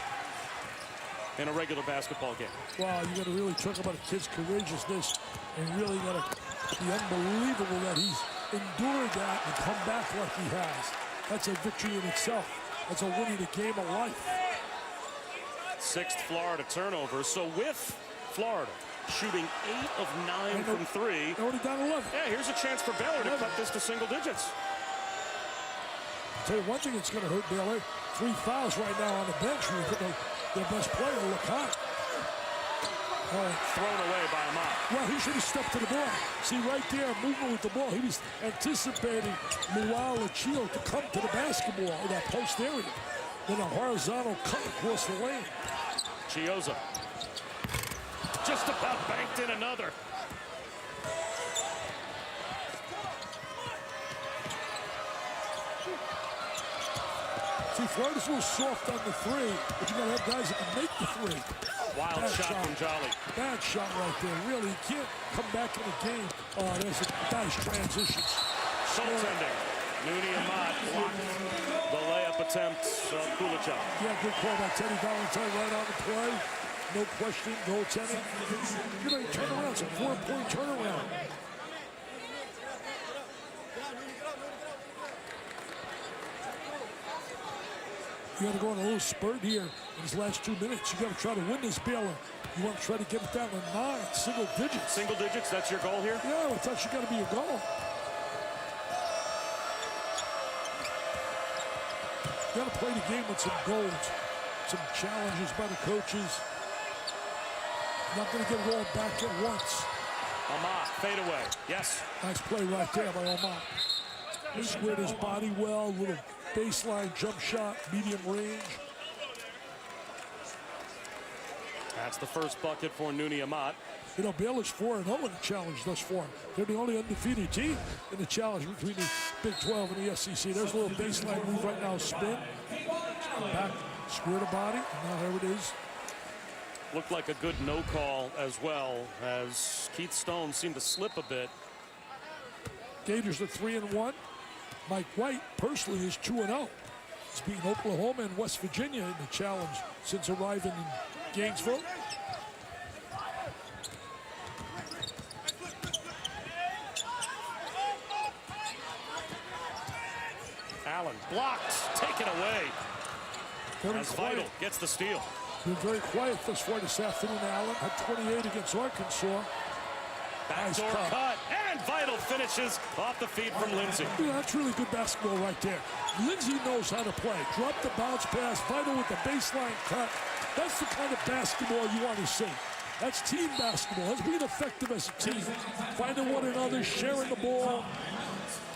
in a regular basketball game. Wow, you got to really talk about a kid's courageousness, and really got to be unbelievable that he's endured that and come back like he has. That's a victory in itself. That's a winning the game of life. 6th Florida turnover. So with Florida shooting 8 of 9 from 3. They're already down 11. Yeah, here's a chance for Baylor to cut this to single digits. I'll tell you one thing that's going to hurt Baylor. 3 fouls right now on the bench. Their best player to look hot. Thrown away by Amat. Well, he should have stepped to the ball. See, right there, movement with the ball. He was anticipating Luau Achille to come to the basketball in that post area. Then a horizontal cut across the lane. Chioza. Just about banked in another. See, Florida's a little soft on the 3, but you got to have guys that can make the 3. Wild shot from Jolly. Bad shot right there. Really, you can't come back in the game. Oh, there's a nice transitions. Goaltending. Nooney Amat blocked the layup attempt of Kulichov. Yeah, good call by Teddy Valentine right on the play. No question, goaltending. Good night, turnaround. It's a 4-point turnaround. You got to go on a little spurt here in these last 2 minutes. You got to try to win this Baylor. You want to try to get it down to 9, single digits. Single digits, that's your goal here? Yeah, well, that's got to be your goal. You got to play the game with some goals, some challenges by the coaches. Not going to get it all back at once. Amat, fade away. Yes. Nice play right there by Amat. He squared his body well, little baseline jump shot, medium range. That's the first bucket for Nooney Amat. You know, Baylor's 4-0 in the challenge thus far. They're the only undefeated team in the challenge between the Big 12 and the SEC. There's a little baseline move right now, spin. Back, square the body, and now here it is. Looked like a good no call as well, as Keith Stone seemed to slip a bit. Gators are 3-1. Mike White personally is 2-0. He's beaten Oklahoma and West Virginia in the challenge since arriving in Gainesville. Allen blocked, taken away. Very As quiet. Vital gets the steal. Been very quiet thus far this afternoon, Allen. Had 28 against Arkansas. Backdoor cut, and Vital finishes off the feed from Lindsay. Yeah, that's really good basketball right there. Lindsay knows how to play. Drop the bounce pass, Vital with the baseline cut. That's the kind of basketball you want to see. That's team basketball. That's being effective as a team. Finding one another, sharing the ball.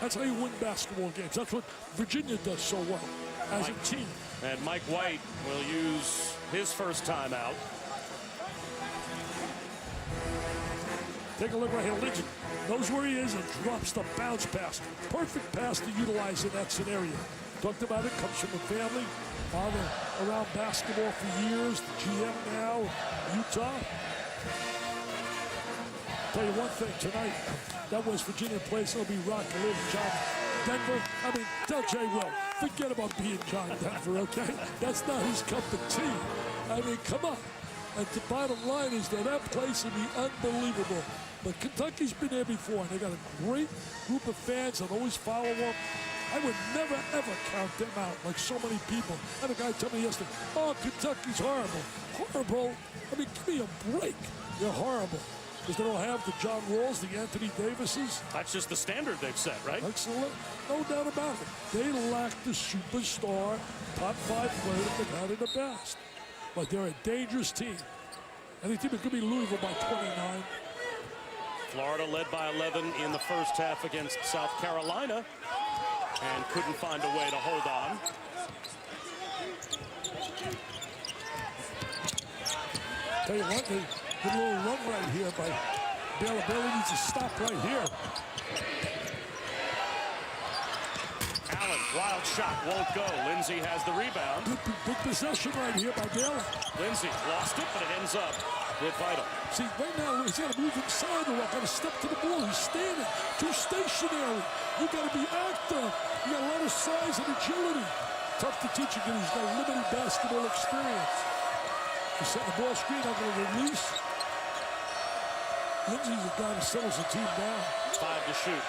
That's how you win basketball games. That's what Virginia does so well as a team. And Mike White will use his first timeout. Take a look right here. Lindsey knows where he is and drops the bounce pass. Perfect pass to utilize in that scenario. Talked about it, comes from the family. Father around basketball for years. The GM now, Utah. Tell you one thing, tonight, that West Virginia place, it'll be Rock Lynn, John Denver. I mean, tell Jay Will, forget about being John Denver, okay? That's not his cup of tea. I mean, come on. And the bottom line is that place will be unbelievable. But Kentucky's been there before, and they got a great group of fans that always follow them. I would never, ever count them out like so many people. I had a guy tell me yesterday, oh, Kentucky's horrible. Horrible? I mean, give me a break. They're horrible. Because they don't have the John Walls, the Anthony Davises. That's just the standard they've set, right? Excellent. No doubt about it. They lack the superstar, top 5 player that they've had in the past. But they're a dangerous team. Any team that could be Louisville by 29. Florida led by 11 in the first half against South Carolina and couldn't find a way to hold on. Tell you what, they good little run right here by Baylor. Baylor needs to stop right here. Allen, wild shot, won't go. Lindsey has the rebound. Good possession right here by Baylor. Lindsey lost it, but it ends up with Vital. See, right now, he's got to move inside the rock, got to step to the ball. He's standing, too stationary. You got to be active. You got a lot of size and agility. Tough to teach again. He's got limited basketball experience. He's setting the ball screen, not going to release. Lindsey's a guy that settles the team down. 5 to shoot.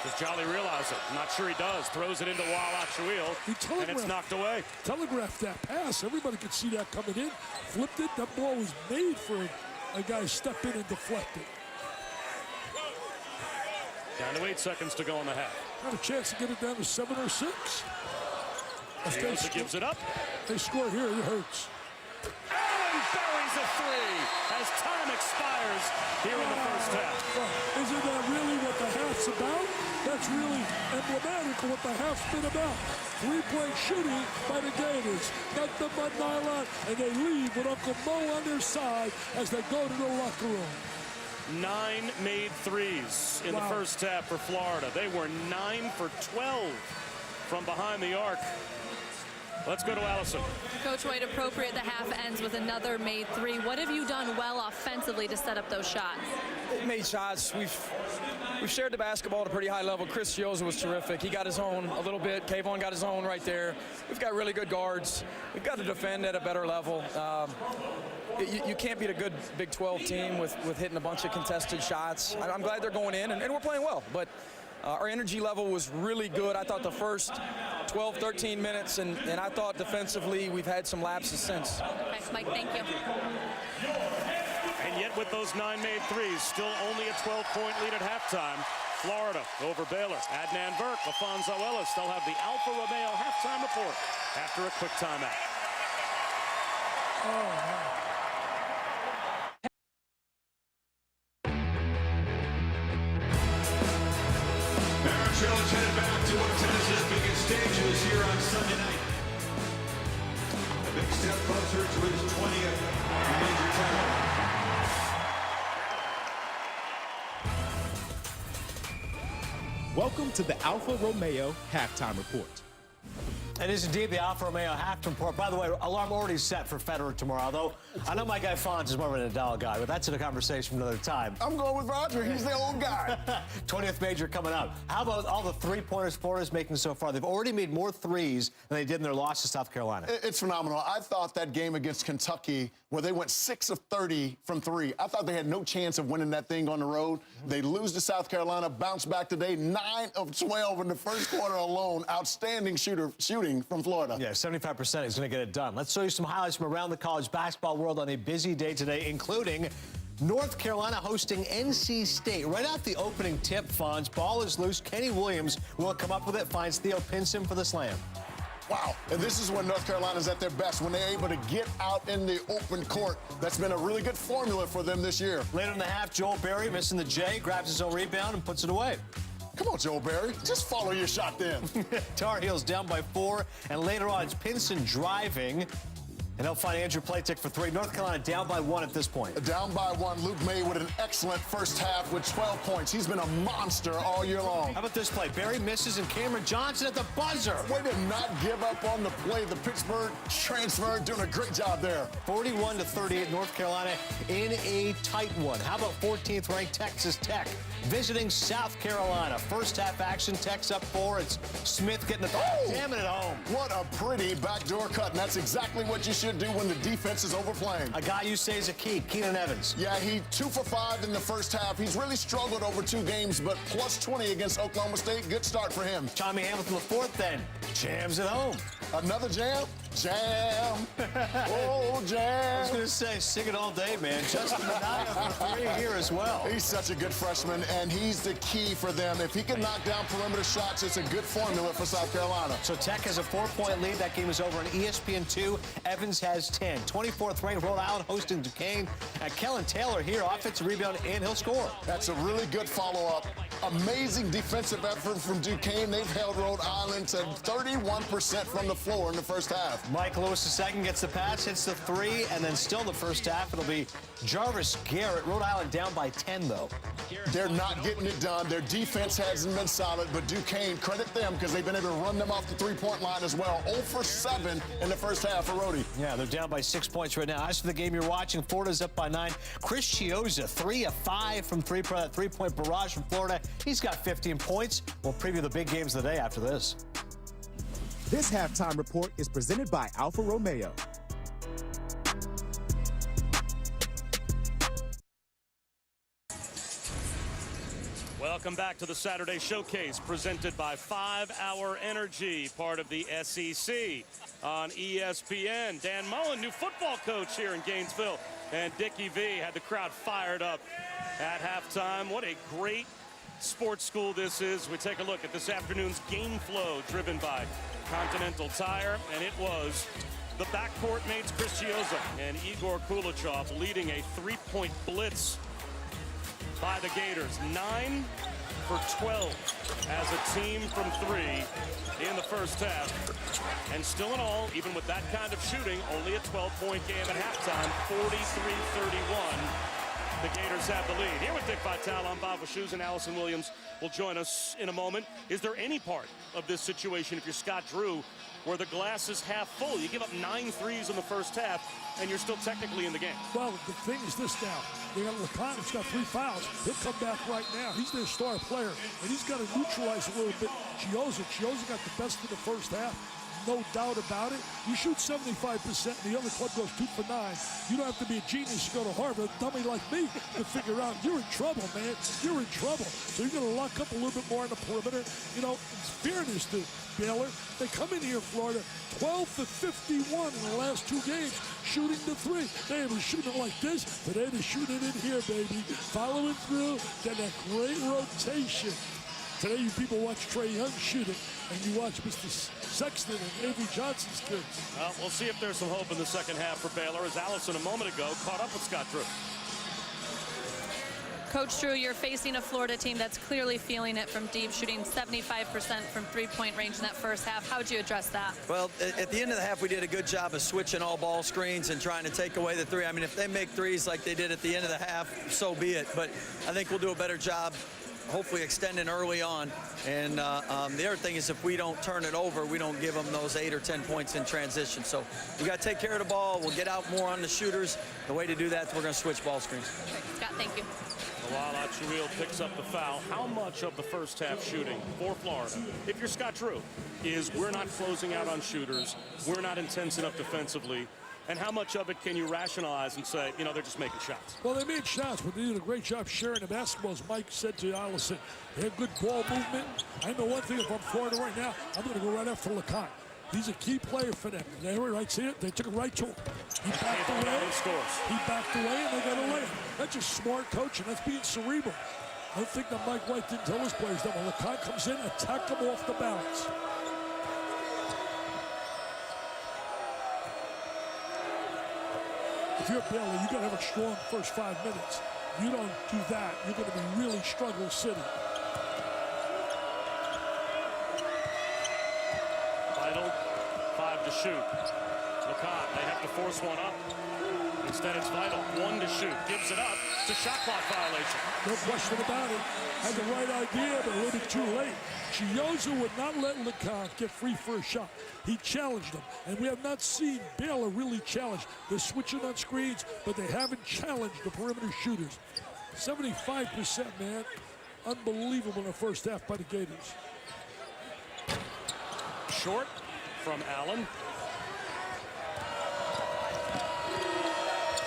Does Jolly realize it? I'm not sure he does. Throws it into Wall Achuil, and it's knocked away. Telegraphed that pass. Everybody could see that coming in. Flipped it. That ball was made for a guy to step in and deflect it. Down to 8 seconds to go in the half. Got a chance to get it down to 7 or 6. Fields gives it up. They score here, it hurts. Allen buries a 3 as time expires here in the first half. Isn't that really what the half's about? That's really emblematic of what the half's been about. 3-point shooting by the Gators. Nothing but nylon, and they leave with Uncle Mo on their side as they go to the locker room. 9 made threes in the first half for Florida. They were 9 for 12 from behind the arc. Let's go to Allison. Coach White, appropriate. The half ends with another made 3. What have you done well offensively to set up those shots? Made shots. We've shared the basketball at a pretty high level. Chris Gioza was terrific. He got his own a little bit. Kayvon got his own right there. We've got really good guards. We've got to defend at a better level. You can't beat a good Big 12 team with hitting a bunch of contested shots. I'm glad they're going in, and we're playing well. But our energy level was really good. I thought the first 12, 13 minutes, and I thought defensively we've had some lapses since. Okay, Mike, thank you. And yet with those 9 made threes, still only a 12-point lead at halftime. Florida over Baylor. Adnan Burke, Alfonso Ellis. They'll have the Alfa Romeo halftime report after a quick timeout. Charlotte's headed back to one of Tennessee's biggest stages here on Sunday night. A big step closer to his 20th major title. Welcome to the Alfa Romeo Halftime Report. It is indeed the Alfa Romeo halftime report. By the way, alarm already set for Federer tomorrow, though. I know my guy Fonz is more of an Nadal guy, but that's in a conversation for another time. I'm going with Roger. He's the old guy. 20th major coming up. How about all the three-pointers Florida's making so far? They've already made more threes than they did in their loss to South Carolina. It's phenomenal. I thought that game against Kentucky, where they went 6 of 30 from 3, I thought they had no chance of winning that thing on the road. They lose to South Carolina, bounce back today, 9 of 12 in the first quarter alone. Outstanding shooting from Florida. Yeah, 75% is going to get it done. Let's show you some highlights from around the college basketball world on a busy day today, including North Carolina hosting NC State. Right off the opening tip, Fonz, ball is loose. Kenny Williams will come up with it, finds Theo Pinson for the slam. Wow. And this is when North Carolina's at their best, when they're able to get out in the open court. That's been a really good formula for them this year. Later in the half, Joel Berry missing the J, grabs his own rebound and puts it away. Come on, Joel Berry. Just follow your shot then. Tar Heels down by 4, and later on, it's Pinson driving. And he'll find Andrew Platek for 3. North Carolina down by 1 at this point. Down by 1. Luke May with an excellent first half with 12 points. He's been a monster all year long. How about this play? Barry misses and Cameron Johnson at the buzzer. Way to not give up on the play. The Pittsburgh transfer doing a great job there. 41-38, North Carolina in a tight one. How about 14th ranked Texas Tech visiting South Carolina? First half action, Tech's up 4. It's Smith getting the jamming it home. What a pretty backdoor cut, and that's exactly what you should do when the defense is overplaying. A guy you say is a key, Keenan Evans. Yeah, he 2 for 5 in the first half. He's really struggled over 2 games, but plus 20 against Oklahoma State. Good start for him. Tommy Hamilton, the 4th then, jams it home. Another jam? Jam. Oh, jam. I was going to say, sing it all day, man. Justin Minaya for 3 here as well. He's such a good freshman, and he's the key for them. If he can knock down perimeter shots, it's a good formula for South Carolina. So Tech has a 4-point lead. That game is over on ESPN2. Evans has 10. 24th ranked Rhode Island hosting Duquesne. And Kellen Taylor here, offensive rebound, and he'll score. That's a really good follow-up. Amazing defensive effort from Duquesne. They've held Rhode Island to 31% from the floor in the first half. Mike Lewis II gets the pass, hits the 3, and then still the first half. It'll be Jarvis Garrett. Rhode Island down by 10, though. They're not getting it done. Their defense hasn't been solid, but Duquesne, credit them because they've been able to run them off the three-point line as well. 0 for 7 in the first half for Rhodey. Yeah, they're down by 6 points right now. As for the game you're watching, Florida's up by 9. Chris Chiozza, 3 of 5 from 3, that three-point barrage from Florida. He's got 15 points. We'll preview the big games of the day after this. This halftime report is presented by Alfa Romeo. Welcome back to the Saturday Showcase presented by 5 Hour Energy, part of the SEC on ESPN. Dan Mullen, new football coach here in Gainesville, and Dickie V had the crowd fired up at halftime. What a great sports school this is. We take a look at this afternoon's game flow driven by Continental Tire, and it was the backcourt mates Chris Chiozza and Igor Kulichov leading a 3-point blitz by the Gators. 9 for 12 as a team from 3 in the first half. And still in all, even with that kind of shooting, only a 12-point game at halftime, 43-31. The Gators have the lead. Here with Dick Vitale, I'm Bob Wischusen, and Allison Williams will join us in a moment. Is there any part of this situation, if you're Scott Drew, where the glass is half full? You give up 9 threes in the first half, and you're still technically in the game. Well, the thing is this now. They got LeCon, who's got 3 fouls. He'll come back right now. He's their star player, and he's got to neutralize a little bit Chiozza. Chiozza got the best in the first half. No doubt about it. You shoot 75%, and the other club goes 2 for 9. You don't have to be a genius to go to Harvard, a dummy like me, to figure out you're in trouble, man. You're in trouble. So you're going to lock up a little bit more on the perimeter. You know, in fairness to Baylor, they come in here, Florida, 12 for 51 in the last 2 games, shooting the 3. They were shooting like this. Today they're shooting it in here, baby. Following through, get that great rotation. Today you people watch Trey Young shoot it, and you watch Mr. Sexton and Avery Johnson's kids. Well, we'll see if there's some hope in the second half for Baylor, as Allison a moment ago caught up with Scott Drew. Coach Drew, you're facing a Florida team that's clearly feeling it from deep, shooting 75% from 3-point range in that first half. How would you address that? Well, at the end of the half, we did a good job of switching all ball screens and trying to take away the 3. I mean, if they make 3s like they did at the end of the half, so be it. But I think we'll do a better job hopefully extending early on. And the other thing is, if we don't turn it over, we don't give them those 8 or 10 points in transition. So we got to take care of the ball. We'll get out more on the shooters. The way to do that is we're going to switch ball screens. Okay, Scott, thank you. While Achuril picks up the foul, how much of the first half shooting for Florida, if you're Scott Drew, is we're not closing out on shooters, we're not intense enough defensively, and how much of it can you rationalize and say, you know, they're just making shots? Well, they made shots, but they did a great job sharing the basketball, as Mike said to Allison. They had good ball movement. I know one thing, if I'm Florida right now, I'm going to go right after LeCon. He's a key player for them. They were right, see it? They took it right to him. He backed away. He backed away, and they got a layup. That's just smart coaching. That's being cerebral. I don't think that Mike White didn't tell his players that when LeCon comes in, attack him off the bounce. if you're Baylor, you got to have a strong first 5 minutes. If you don't do that, you're going to be really struggle sitting. Vital, 5 to shoot. LeConte, they have to force one up. Instead, it's Vital, 1 to shoot. Gives it up. It's a shot clock violation. No question about it. Had the right idea, but a little bit too late. Chioza would not let LeConte get free for a shot. He challenged him, and we have not seen Baylor really challenge. They're switching on screens, but they haven't challenged the perimeter shooters. 75%, man. Unbelievable in the first half by the Gators. Short from Allen.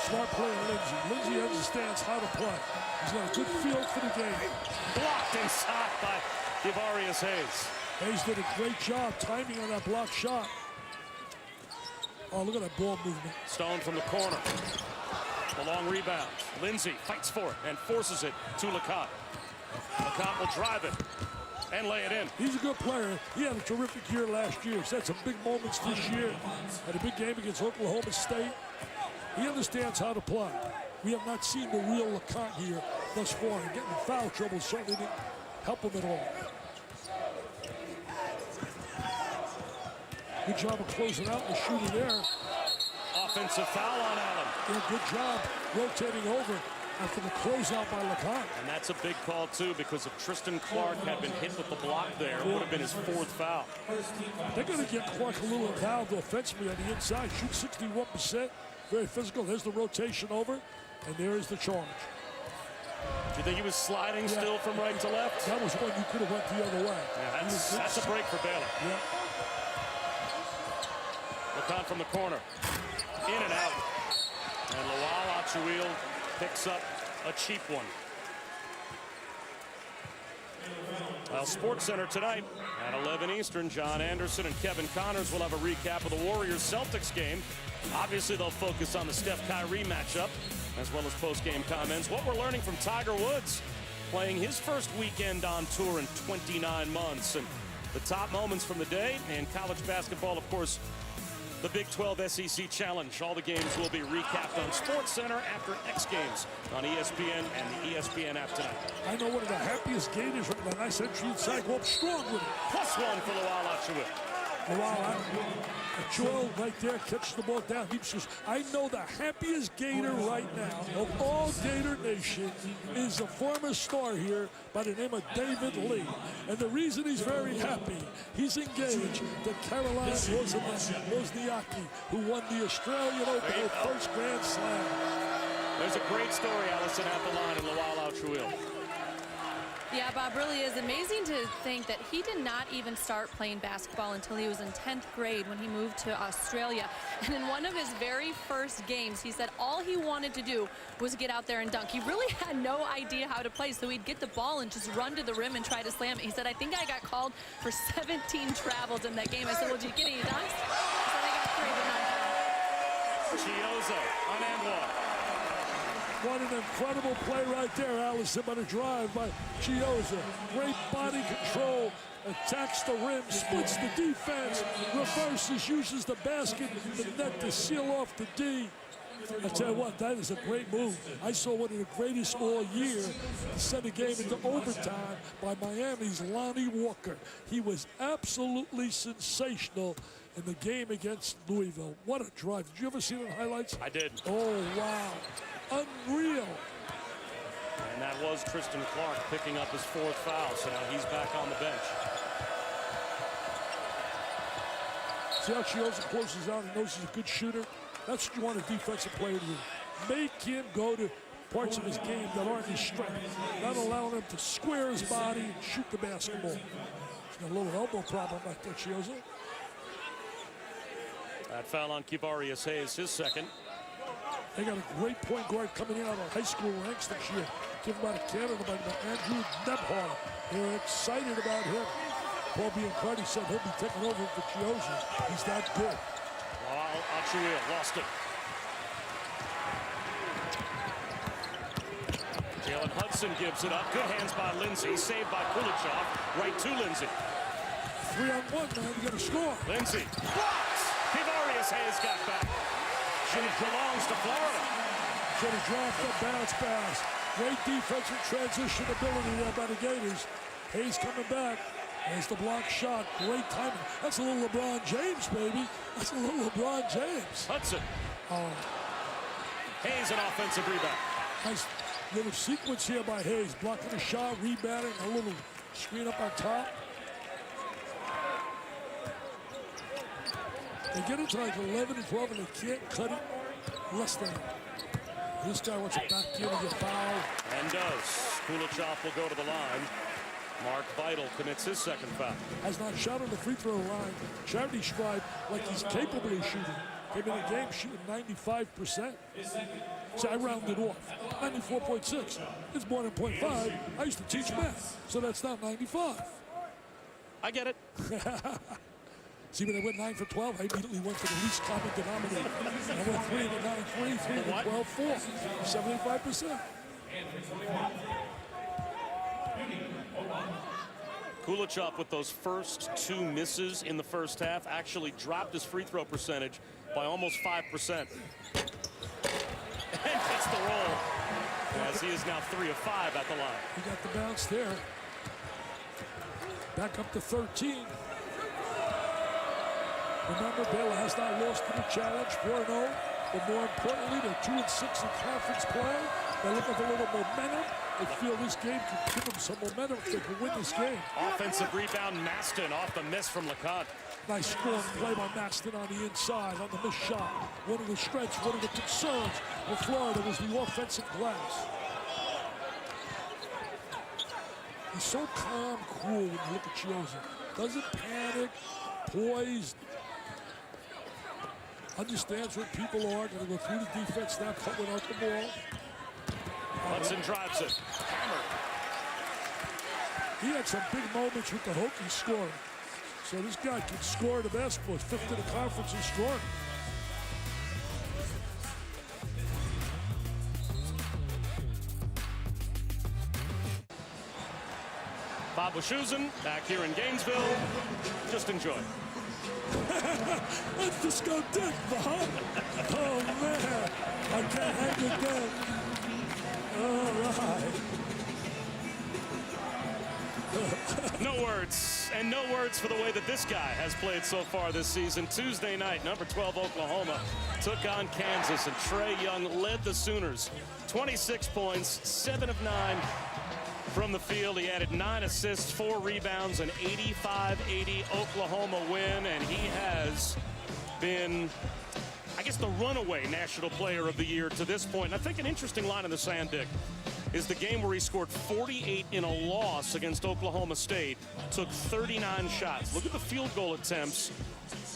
Smart play on Lindsey. Lindsey understands how to play. He's got a good feel for the game. Blocked inside by Kivarius Hayes. Hayes did a great job timing on that block shot. Oh, look at that ball movement. Stone from the corner. The long rebound. Lindsey fights for it and forces it to LeConte. LeConte will drive it and lay it in. He's a good player. He had a terrific year last year. He's had some big moments this year. Had a big game against Oklahoma State. He understands how to play. We have not seen the real LeConte here thus far. And getting in foul trouble certainly didn't help him at all. Good job of closing out the shooter there. Offensive foul on Allen. Yeah, good job rotating over after the closeout by LeConte. And that's a big call, too, because if Tristan Clark had been hit with the block there, it would have been his 4th foul. They're going to get Clark a little involved offensively on the inside. Shoot 61%. Very physical. There's the rotation over, and there is the charge. Do you think he was sliding still from right to left? That was one you could have went the other way. Yeah, that's a break for Baylor. Yeah. LeConte from the corner. In and out. And Lawal Achuil picks up a cheap one. Well, Sports Center tonight at 11 Eastern. John Anderson and Kevin Connors will have a recap of the Warriors-Celtics game. Obviously, they'll focus on the Steph-Kyrie matchup, as well as post-game comments. What we're learning from Tiger Woods, playing his first weekend on tour in 29 months. And the top moments from the day. And college basketball, of course, the Big 12 SEC Challenge. All the games will be recapped on Sports Center after X Games on ESPN and the ESPN app tonight. I know one of the happiest Gators with that nice entry inside. Go up strong with it. +1 for Lawal Achuil. Achuil right there catches the ball down. He says, I know the happiest Gator right now of all Gator Nation is a former star here by the name of David Lee. And the reason he's very happy, he's engaged to Caroline Wozniacki, who won the Australian Open, her first Grand Slam. There's a great story, Allison, at the line in Lawal Achuil. Yeah, Bob, really is amazing to think that he did not even start playing basketball until he was in 10th grade when he moved to Australia. And in one of his very first games, he said all he wanted to do was get out there and dunk. He really had no idea how to play, so he'd get the ball and just run to the rim and try to slam it. He said, I think I got called for 17 travels in that game. I said, well, did you get any dunks? He said, I got 3, but not 10. Chioza on and one. What an incredible play right there, Allison, by the drive by Chioza. Great body control, attacks the rim, splits the defense, reverses, uses the basket, the net to seal off the D. I tell you what, that is a great move. I saw one of the greatest all year to send a game into overtime by Miami's Lonnie Walker. He was absolutely sensational in the game against Louisville. What a drive. Did you ever see the highlights? I did. Oh, wow. Unreal. And that was Tristan Clark picking up his 4th foul, so now he's back on the bench. See how Chioza closes out and knows he's a good shooter? That's what you want a defensive player to do. Make him go to parts of his game that aren't his strength. Not allowing him to square his body and shoot the basketball. He's got a little elbow problem right there, Chioza. That foul on Kivarius Hayes, his 2nd. They got a great point guard coming in out of high school ranks this year. Give him out of Canada by Andrew Nebhard. They're excited about him. Paul Biancardi said he'll be taking over for Chioza. He's that good. Lawal Achuil lost it. Jalen Hudson gives it up. Good hands by Lindsey. Saved by Kulichov. Right to Lindsey. 3-on-1, man. You got to score. Lindsey blocks. Kivarius Hayes got back. And it belongs to Florida. Should have dropped the bounce pass. Great defensive transition ability there by the Gators. Hayes coming back. There's the block shot. Great timing. That's a little LeBron James, baby. That's a little LeBron James. Hudson. Oh, Hayes an offensive rebound. nice little sequence here by Hayes. Blocking the shot, rebounding, a little screen up on top. They get into like 11 and 12 and they can't cut it less than. This guy wants it back in and get fouled. And does. Kulachov will go to the line. Mark Vital commits his second foul. Has not shot on the free throw line. Charity Scribe, like he's capable of shooting. Came in the game shooting 95%. So I rounded off. 94.6. It's more than 0.5. I used to teach math, so that's not 95. I get it. See, when I went 9 for 12, I immediately went for the least common denominator. I went 3 to 9, 3, 3 to 12, 4. 75%. Kulachov, with those first two misses in the first half, actually dropped his free throw percentage by almost 5%. And gets the roll, as he is now 3 of 5 at the line. He got the bounce there. Back up to 13. Remember, Baylor has not lost in the challenge, 4-0. But more importantly, they're 2-6 in conference play. They're looking for a little momentum. They feel this game could give them some momentum if they can win this game. Offensive rebound, Maston off the miss from LeConte. Nice scoring play by Maston on the inside, on the missed shot. One of the strengths, one of the concerns of Florida was the offensive glass. He's so calm, cool when you look at Chioza. Doesn't panic, poised. Understands what people are. Gonna go through the defense now, cut without the ball. Hudson drives it. Hammered. He had some big moments with the Hokies scoring. So this guy can score the basketball. He's 5th in the conference in scoring. Bob Wischusen back here in Gainesville. Just enjoy. That's discotheque, Bob. Oh, man. I can't hang it down. All right. No words, and no words for the way that this guy has played so far this season. Tuesday night, number 12 Oklahoma took on Kansas, and Trae Young led the Sooners. 26 points, 7 of 9 from the field. He added 9 assists, 4 rebounds, an 85-80 Oklahoma win, and he has been, I guess, the runaway National Player of the Year to this point. And I think an interesting line in the sand, Dick, is the game where he scored 48 in a loss against Oklahoma State, took 39 shots. Look at the field goal attempts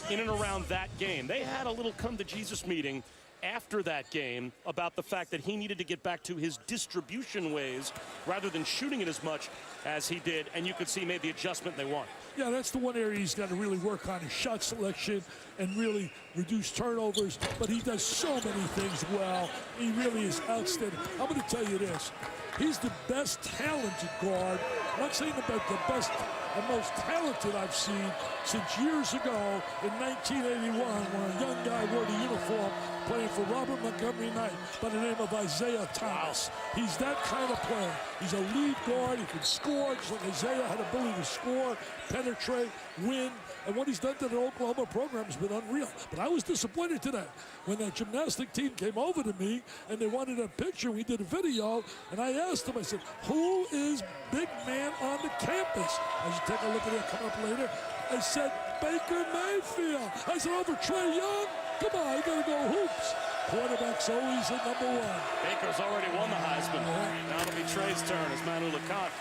in and around that game. They had a little come-to-Jesus meeting after that game about the fact that he needed to get back to his distribution ways rather than shooting it as much as he did, and you could see he made the adjustment they want. Yeah, that's the one area he's got to really work on, his shot selection and really reduce turnovers. But he does so many things well. He really is outstanding. I'm going to tell you this. He's the best talented guard. I'm not saying about the best, the most talented I've seen since years ago in 1981 when a young guy wore the uniform playing for Robert Montgomery Knight by the name of Isaiah Thomas. He's that kind of player. He's a lead guard. He can score, just like Isaiah had ability to score, penetrate, win. And what he's done to the Oklahoma program has been unreal. But I was disappointed today when that gymnastic team came over to me and they wanted a picture. We did a video, and I asked them, I said, who is big man on the campus? As you take a look at it coming up later, I said, Baker Mayfield. I said, over Trae Young? Come on, you gotta go hoops. Quarterback's always at number 1. Baker's already won the Heisman. Now it'll be Trae's turn as Manu LeConte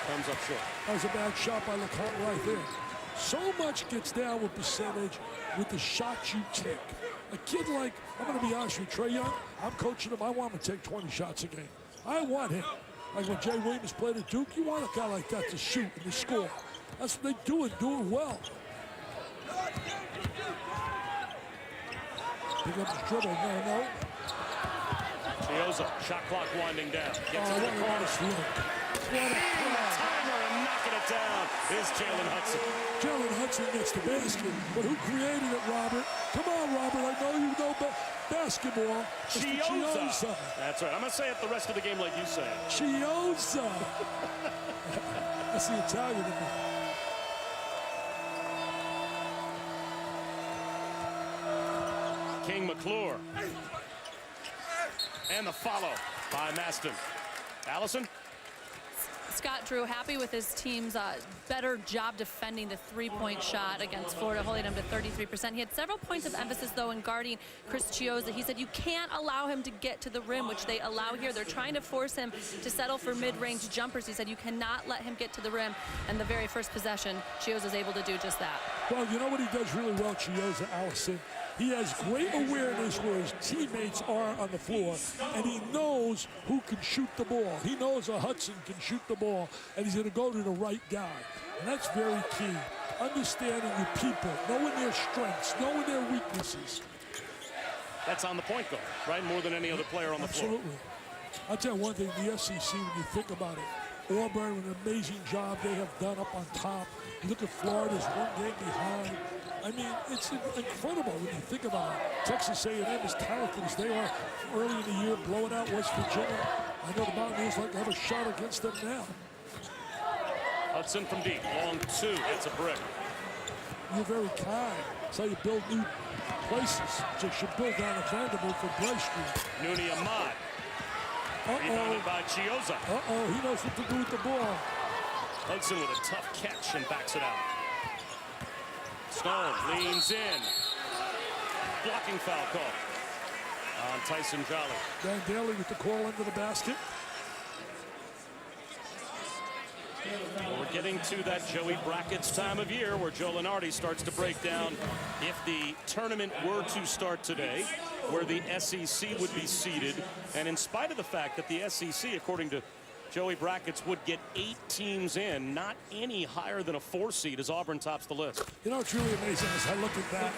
comes up short. That was a bad shot by LeConte right there. So much gets down with percentage with the shots you take. A kid like, I'm going to be honest with you, Trae Young, I'm coaching him. I want him to take 20 shots a game. I want him. Like when Jay Williams played at Duke, you want a guy like that to shoot and to score. That's what they do and do it well. Pick up his dribble, no. Chioza, shot clock winding down. Gets Oh, it to what the a corner. nice look. Timer and knocking it down is Jalen Hudson. Jalen Hudson gets the basket, but who created it, Robert? Come on, now, Robert. I know you know basketball. Chiosa. That's right. I'm going to say it the rest of the game like you say it. Chiosa. That's the Italian in me. King McClure. And the follow by Maston. Allison? Scott Drew happy with his team's better job defending the three-point shot against Florida, holding him to 33%. He had several points of emphasis, though, in guarding Chris Chiosa. He said you can't allow him to get to the rim, which they allow here. They're trying to force him to settle for mid-range jumpers. He said you cannot let him get to the rim. And the very first possession, Chiosa's able to do just that. Well, you know what he does really well, Chiosa, Allison? He has great awareness where his teammates are on the floor, and he knows who can shoot the ball. He knows a Hudson can shoot the ball, and he's going to go to the right guy. And that's very key. Understanding your people, knowing their strengths, knowing their weaknesses. That's on the point guard, right? More than any other player on the floor. Absolutely. I'll tell you one thing, the SEC, when you think about it, Auburn, an amazing job they have done up on top. You look at Florida's one game behind. I mean, it's incredible when you think about it. Texas A&M, as talented as they are, early in the year, blowing out West Virginia. I know the Mountaineers like to have a shot against them now. Hudson from deep, long two, that's a brick. You're very kind. That's how you build new places. So you should build down a Vanderbilt for Bryce Street. Nooney Ahmad. Rebounded by Chiosa. He knows what to do with the ball. Hudson with a tough catch and backs it out. Stone leans in. Blocking foul call on Tyson Jolly. Dan Daly with the call into the basket. Well, we're getting to that Joey Brackett's time of year where Joe Lunardi starts to break down if the tournament were to start today, where the SEC would be seeded. And in spite of the fact that the SEC, according to Joey Brackett's, would get 8 teams in, not any higher than a 4 seed as Auburn tops the list. You know, it's really amazing as I look at that.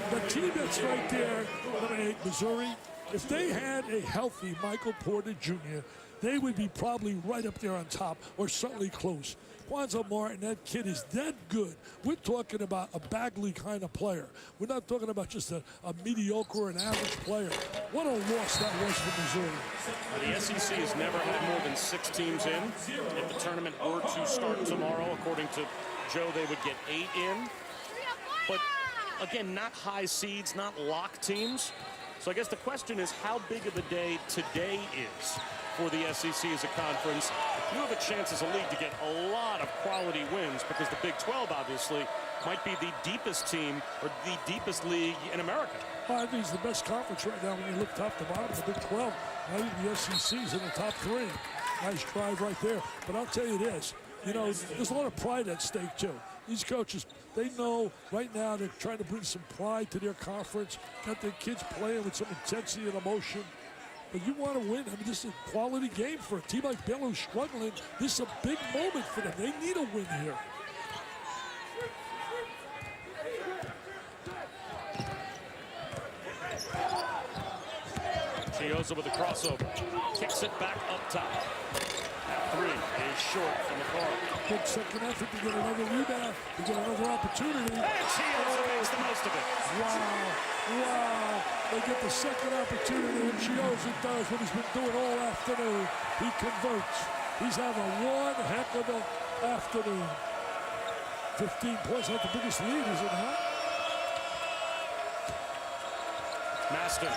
The team that's right there, number 8, Missouri, if they had a healthy Michael Porter Jr., they would be probably right up there on top or certainly close. Kwanzaa Martin, that kid is that good. We're talking about a Bagley kind of player. We're not talking about just a mediocre or an average player. What a loss that was for Missouri. The SEC has never had more than 6 teams in. If the tournament were to start tomorrow, according to Joe, they would get 8 in. But again, not high seeds, not lock teams. So I guess the question is how big of a day today is for the SEC as a conference. You have a chance as a league to get a lot of quality wins because the Big 12 obviously might be the deepest team or the deepest league in America. Well, I think it's the best conference right now when you look top to bottom. The Big 12. I think the SEC is in the top 3. Nice drive right there. But I'll tell you this, you know, there's a lot of pride at stake too. These coaches, they know right now they're trying to bring some pride to their conference, got their kids playing with some intensity and emotion. But you want to win. I mean, this is a quality game for a team like Baylor who's struggling. This is a big moment for them. They need a win here. Chiosa with a crossover. Kicks it back up top. That 3 is short from the corner. Good second effort to get another rebound, to get another opportunity. And Chiosa makes the most of it. Wow. They get the second opportunity, and Chiosa does what he's been doing all afternoon. He converts. He's having one heck of an afternoon. 15 points, not the biggest lead, is it not? Maston,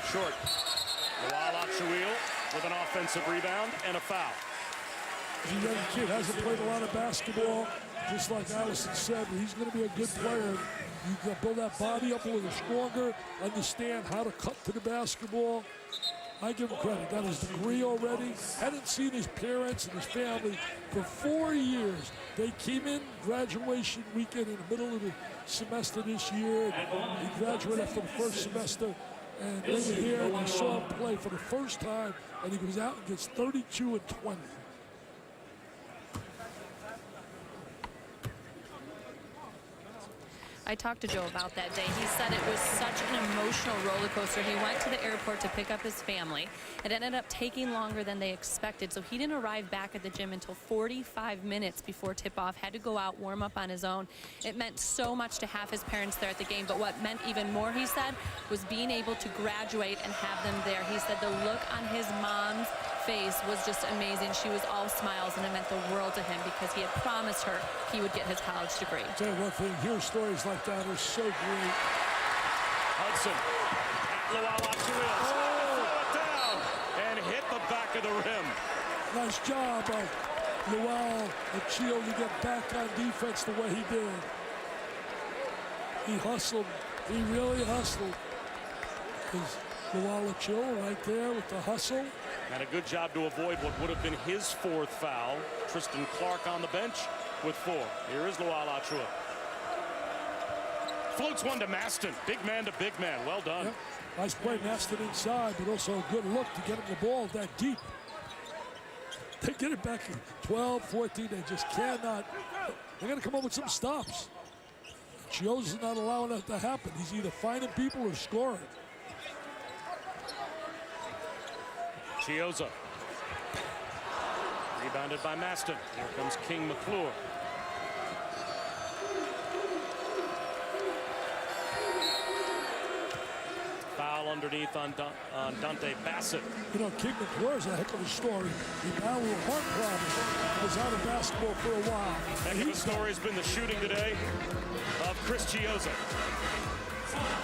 short. Lawal Achuil with an offensive rebound and a foul. He's a young kid, hasn't played a lot of basketball. Just like Allison said, he's going to be a good player. You got to build that body up a little stronger, understand how to cut to the basketball. I give him credit. Got his degree already. Hadn't seen his parents and his family for 4 years. They came in graduation weekend in the middle of the semester this year. He graduated for the first semester. And they were here and they saw him play for the first time. And he goes out and gets 32 and 20. I talked to Joe about that day. He said it was such an emotional roller coaster. He went to the airport to pick up his family. It ended up taking longer than they expected, so he didn't arrive back at the gym until 45 minutes before tip-off. Had to go out, warm up on his own. It meant so much to have his parents there at the game, but what meant even more, he said, was being able to graduate and have them there. He said the look on his mom's face was just amazing. She was all smiles, and it meant the world to him because he had promised her he would get his college degree. I'll tell you one thing, hearing stories like that are so great. Hudson at Luau-Lachuil. Throw it down and hit the back of the rim. Nice job of Luau-Lachuil to get back on defense the way he did. He hustled. He really hustled. Luau-Lachuil right there with the hustle. And a good job to avoid what would have been his fourth foul. Tristan Clark on the bench with 4. Here is Luau-Lachuil. Floats one to Maston. Big man to big man. Well done. Yep. Nice play, Maston inside, but also a good look to get him the ball that deep. They get it back in 12, 14. They just cannot. They're going to come up with some stops. Chioza's not allowing that to happen. He's either finding people or scoring. Chioza. Rebounded by Maston. Here comes King McClure. Foul underneath on Dante Bassett. You know, King McClure is a heck of a story. He battled a heart problem. Was out of basketball for a while. Heck of a story has been the shooting today of Chris Chioza.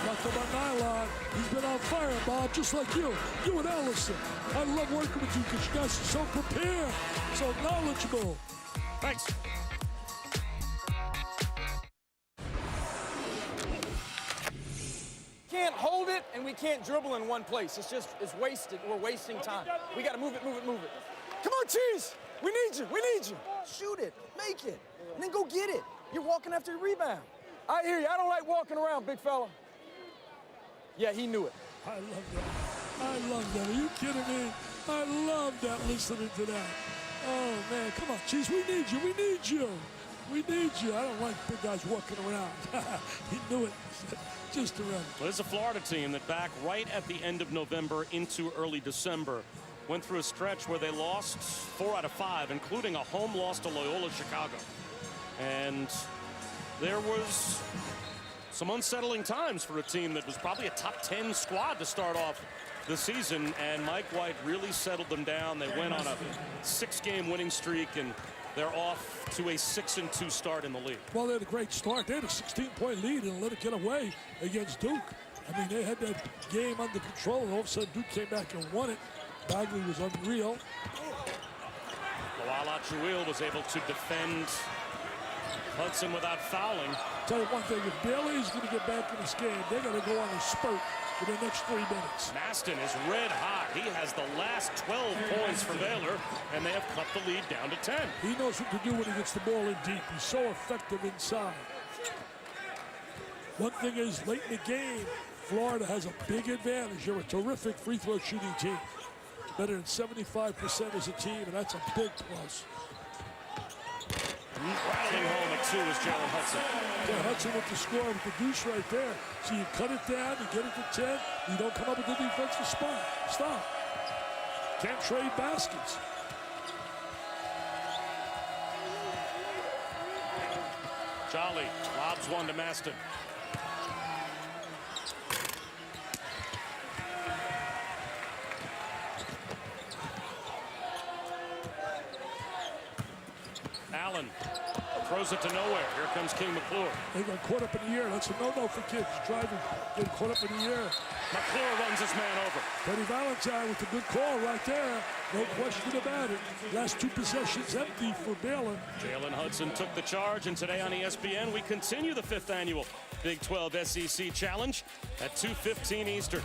Nothing but nylon. He's been on fire, Bob, just like you. You and Allison. I love working with you because you guys are so prepared, so knowledgeable. Thanks. Can't hold it, and we can't dribble in one place. It's wasted. We're wasting time. We got to move it. Come on, Cheese. We need you. Shoot it. Make it. And then go get it. You're walking after your rebound. I hear you. I don't like walking around, big fella. Yeah, he knew it. I love that. Are you kidding me? I love that, listening to that. Oh, man, come on, Cheese. We need you. I don't like big guys walking around. He knew it. Just around. Well, this is a Florida team that back right at the end of November into early December went through a stretch where they lost 4 out of 5, including a home loss to Loyola Chicago. And there was some unsettling times for a team that was probably a top 10 squad to start off the season, and Mike White really settled them down. They went on a 6-game winning streak, and they're off to a 6-2 start in the league. Well, they had a great start. They had a 16-point lead and let it get away against Duke. I mean, they had that game under control, and all of a sudden Duke came back and won it. Bagley was unreal. Luau-Lachuil was able to defend Hudson without fouling. Tell you one thing, if Baylor is going to get back in this game, they're going to go on a spurt for the next 3 minutes. Maston is red hot. He has the last 12 points for Baylor, and they have cut the lead down to 10. He knows what to do when he gets the ball in deep. He's so effective inside. One thing is, late in the game, Florida has a big advantage. They're a terrific free throw shooting team. Better than 75% as a team, and that's a big plus. Rattling home at 2 is Jalen Hudson. Yeah, Hudson with the score with the deuce right there. So you cut it down, you get it to 10, you don't come up with the defensive spot. Stop. Can't trade baskets. Jolly lobs one to Maston. Allen throws it to nowhere. Here comes King McClure. They got caught up in the air. That's a no-no for kids. Driving, getting caught up in the air. McClure runs his man over. Teddy Valentine with a good call right there. No question about it. Last 2 possessions empty for Baylor. Jalen Hudson took the charge, and today on ESPN, we continue the 5th annual Big 12 SEC Challenge at 2:15 Eastern.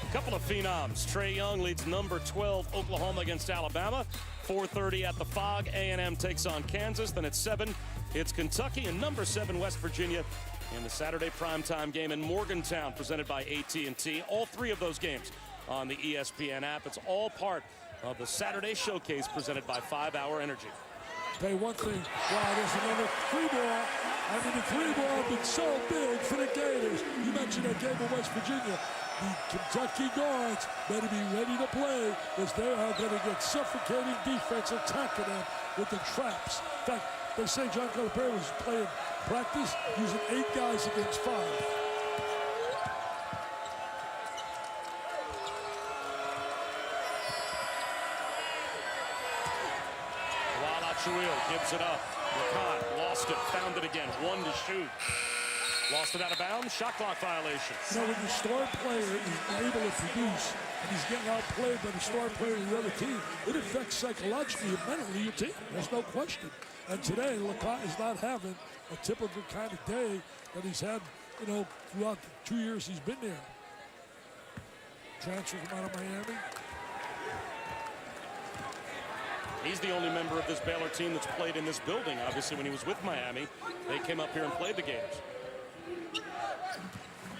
A couple of phenoms. Trae Young leads number 12 Oklahoma against Alabama. 4:30 at the Phog. A&M takes on Kansas. Then at 7, it's Kentucky and number 7 West Virginia in the Saturday primetime game in Morgantown, presented by AT&T. All 3 of those games on the ESPN app. It's all part of the Saturday Showcase presented by 5 Hour Energy. Tell you one thing, wow, there's another free ball. I mean, the free ball has been so big for the Gators. You mentioned that game in West Virginia. The Kentucky guards better be ready to play because they are going to get suffocating defense attacking them with the traps. In fact, they say John Calipari was playing practice using 8 guys against 5. Gives it up. LeConte lost it, found it again. 1 to shoot. Lost it out of bounds. Shot clock violation. You know, when your star player is able to produce and he's getting outplayed by the star player of the other team, it affects psychologically and mentally your team. There's no question. And today, LeConte is not having a typical kind of day that he's had, you know, throughout the 2 years he's been there. Transfer from out of Miami. He's the only member of this Baylor team that's played in this building. Obviously, when he was with Miami, they came up here and played the Gators.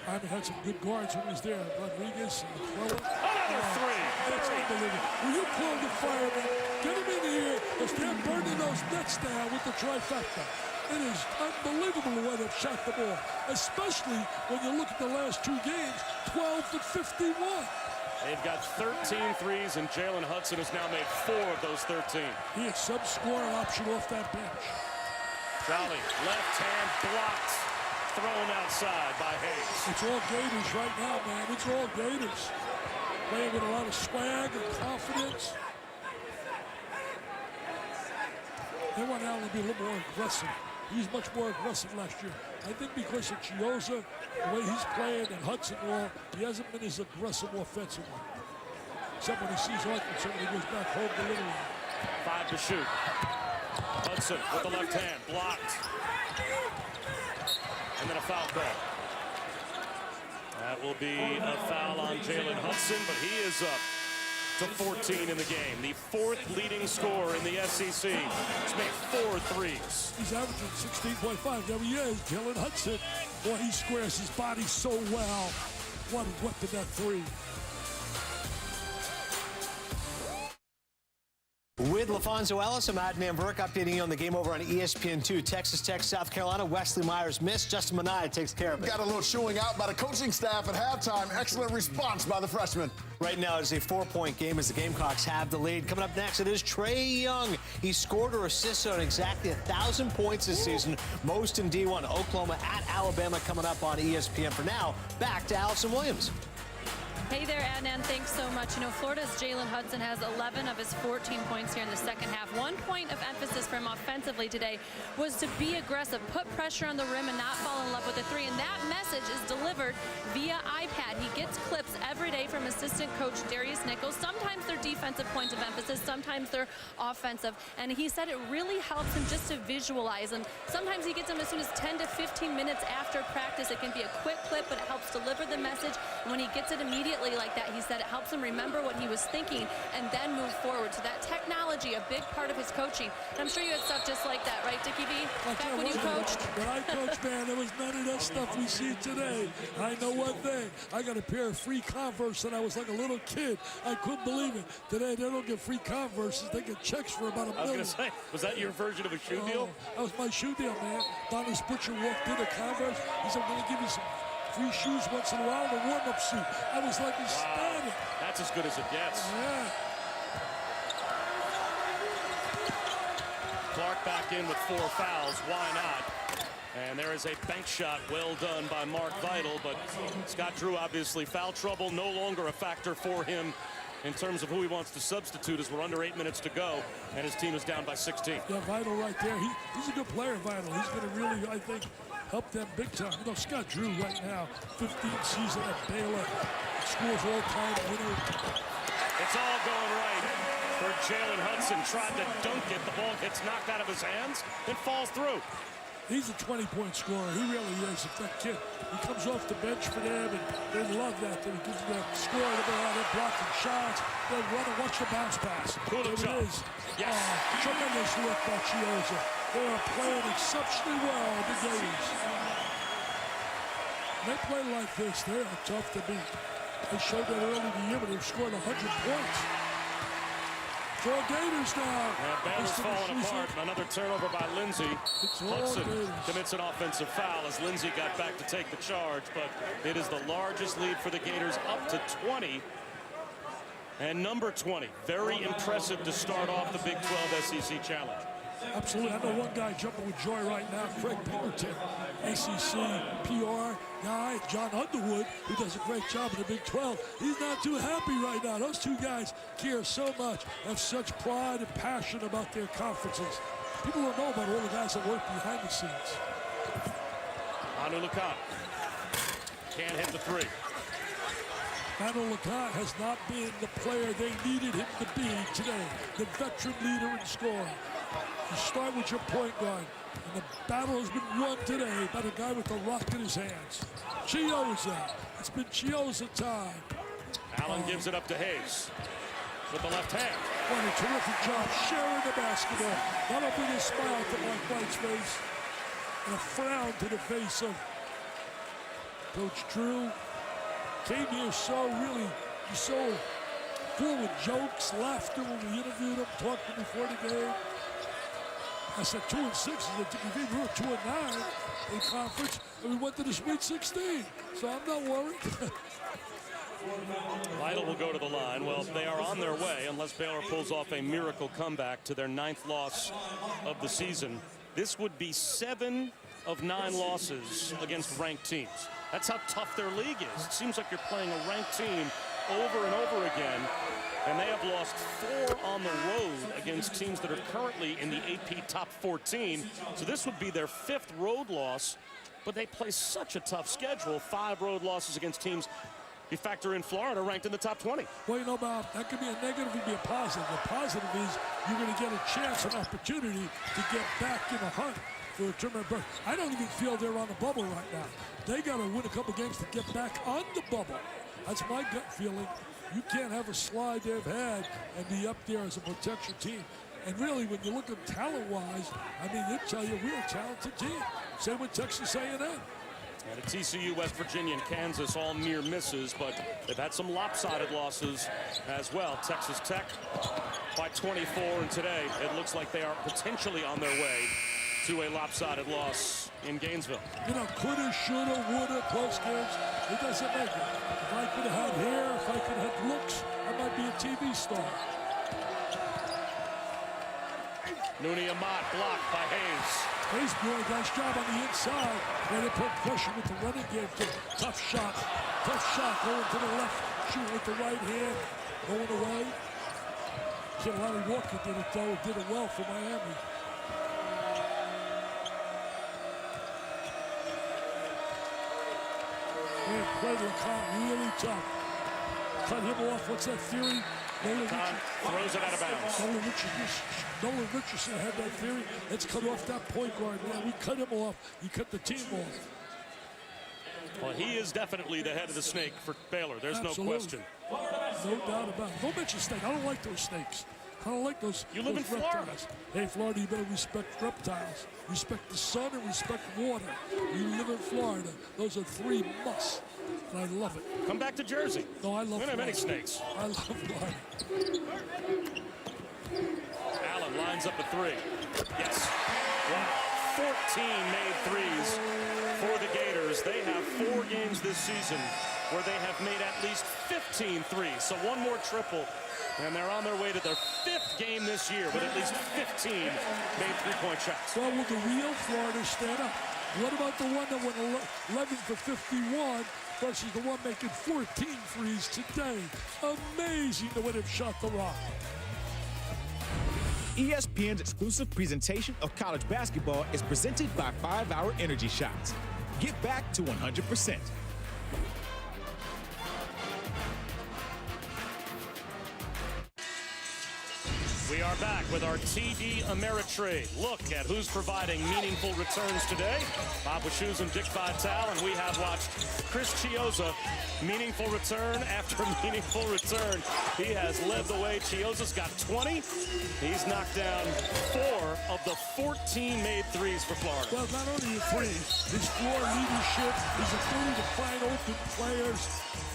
Miami had some good guards when he was there. Rodriguez and McClellan. Another 3. That's unbelievable. Will you call the firemen? Get them in here because they're burning those nets down with the trifecta. It is unbelievable the way they've shot the ball, especially when you look at the last 2 games, 12 to 51. They've got 13 threes, and Jalen Hudson has now made 4 of those 13. He had some scoring option off that bench. Jolly, left hand blocked, thrown outside by Hayes. It's all Gators right now, man. It's all Gators. Playing with a lot of swag and confidence. They want Allen to be a little more aggressive. He's much more aggressive last year. I think because of Chioza, the way he's playing, and Hudson, he hasn't been as aggressive offensively. Except when he sees Arkansas when he goes back home to Little League. 5 to shoot. Hudson with the left hand, blocked. And then a foul call. That will be a foul on Jalen Hudson, but he is up to 14 in the game. The 4th leading scorer in the SEC. He's made 4 threes. He's averaging 16.5. There he is, Jalen Hudson. Boy, he squares his body so well. What a weapon, that 3. With LaFonso Ellis, I'm Adnan Burke updating you on the game over on ESPN2. Texas Tech, South Carolina. Wesley Myers missed. Justin Minaya takes care of it. Got a little chewing out by the coaching staff at halftime. Excellent response by the freshman. Right now, it's a 4-point game as the Gamecocks have the lead. Coming up next, it is Trae Young. He scored or assisted on exactly 1,000 points this season, most in D1. Oklahoma at Alabama coming up on ESPN. For now, back to Allison Williams. Hey there, Adnan. Thanks so much. You know, Florida's Jalen Hudson has 11 of his 14 points here in the second half. 1 point of emphasis for him offensively today was to be aggressive, put pressure on the rim, and not fall in love with the 3. And that message is delivered via iPad. He gets clips every day from assistant coach Darius Nichols. Sometimes they're defensive points of emphasis, sometimes they're offensive. And he said it really helps him just to visualize. And sometimes he gets them as soon as 10 to 15 minutes after practice. It can be a quick clip, but it helps deliver the message. And when he gets it immediately like that, he said it helps him remember what he was thinking and then move forward. So that technology, a big part of his coaching. And I'm sure you had stuff just like that, right, Dickie B? Back when you coached? When I coached, man, there was none of that stuff we see today. I know one thing. I got a pair of free Converse when I was like a little kid. I couldn't believe it. Today, they don't get free Converses. They get checks for about $1 million. I was going to say, was that your version of a shoe deal? That was my shoe deal, man. Donnie Butcher walked in a Converse. He said, I'm going to give you some free shoes once in a while, the warm-up suit. I was like ecstatic. Wow. That's as good as it gets. Yeah. Clark back in with 4 fouls. Why not? And there is a bank shot well done by Mark Vital, but Scott Drew obviously foul trouble no longer a factor for him in terms of who he wants to substitute as we're under 8 minutes to go and his team is down by 16. Yeah, Vital right there. He's a good player, Vital. He's going to really, I think, help them big time. You know, Scott Drew right now, 15th season at Baylor, scores all-time winner. It's all going right for Jalen Hudson. Tried to dunk it. The ball gets knocked out of his hands and falls through. He's a 20-point scorer. He really is. If that kid, he comes off the bench for them, and they love that. He gives them that score. They're blocking shots. They're running. Watch the bounce pass. Cool there it is. Yes. Tremendous look by Chioza. They are playing exceptionally well, the Gators. When they play like this, they are tough to beat. They showed that early in the year, but they've scored 100 points. all Gators now. Yeah, Baylor's falling apart. Another turnover by Lindsey. Hudson commits an offensive foul as Lindsey got back to take the charge, but it is the largest lead for the Gators, up to 20. And number 20, very impressive to start off the Big 12 SEC Challenge. Absolutely. I know one guy jumping with joy right now, Craig Pinkerton, ACC PR guy, John Underwood, who does a great job in the Big 12. He's not too happy right now. Those two guys care so much, have such pride and passion about their conferences. People don't know about all the guys that work behind the scenes. Anu Lacan can't hit the three. Anu Lacan has not been the player they needed him to be today, the veteran leader in scoring. You start with your point guard, and the battle has been won today by the guy with the rock in his hands. Chiozza. It's been Chiozza time. Allen gives it up to Hayes with the left hand. What a terrific job sharing the basketball. That'll bring a smile to Mike White's face and a frown to the face of Coach Drew. Came here so full with jokes, laughter when we interviewed him, talked to him before the game. I said 2-6. We were 2-9 in conference, and we went to the Sweet 16. So I'm not worried. Lytle will go to the line. Well, they are on their way unless Baylor pulls off a miracle comeback to their 9th loss of the season. This would be 7 of 9 losses against ranked teams. That's how tough their league is. It seems like you're playing a ranked team over and over again. And they have lost 4 on the road against teams that are currently in the AP top 14. So this would be their 5th road loss, but they play such a tough schedule. 5 road losses against teams, you factor in Florida, ranked in the top 20. Well, you know, Bob, that could be a negative, it could be a positive. The positive is you're going to get a chance, an opportunity to get back in the hunt for a tournament berth. I don't even feel they're on the bubble right now. They got to win a couple games to get back on the bubble. That's my gut feeling. You can't have a slide they've had and be up there as a protection team. And really, when you look at talent-wise, I mean, they tell you we're a talented team. Same with Texas A&M. And at TCU, West Virginia, and Kansas, all near misses, but they've had some lopsided losses as well. Texas Tech by 24, and today it looks like they are potentially on their way to a lopsided loss in Gainesville. You know, coulda, shoulda, woulda, close games. It doesn't make it. If I could have had hair, if I could have had looks, I might be a TV star. Nooney Amat blocked by Hayes. Hayes doing a nice job on the inside. And they put pressure with the running game. Tough shot going to the left. Shoot with the right hand. Going away. Lonnie Walker did it though. Did it well for Miami. Man, played Lacan really tough. Cut him off. What's that theory? Lacan throws it out of bounds. Nolan Richardson had that theory. Let's cut off that point guard, man. We cut him off. You cut the team off. Well, he is definitely the head of the snake for Baylor. There's Absolutely. no question. No doubt about it. Don't mention snake. I don't like those snakes. I don't like those. You live in reptiles. Florida. Hey, Florida, you better respect reptiles. Respect the sun and respect water. You live in Florida. Those are 3 musts. And I love it. Come back to Jersey. No, I love We don't have Florida. any snakes. I love Florida. Allen lines up a 3. Yes. 14 made threes for the Gators. They have 4 games this season where they have made at least 15 threes. So 1 more triple. And they're on their way to their 5th game this year with at least 15 made 3-point shots. Well, will the real Florida stand up? What about the one that went 11 for 51 versus the one making 14 threes today? Amazing the way they've shot the rock. ESPN's exclusive presentation of college basketball is presented by 5-Hour Energy Shots. Get back to 100%. We are back with our TD Ameritrade. Look at who's providing meaningful returns today. Bob Wischusen and Dick Vitale, and we have watched Chris Chiozza. Meaningful return after meaningful return. He has led the way. Chiozza's got 20. He's knocked down 4 of the 14 made threes for Florida. Well, not only the threes, his floor leadership, his ability to find open players.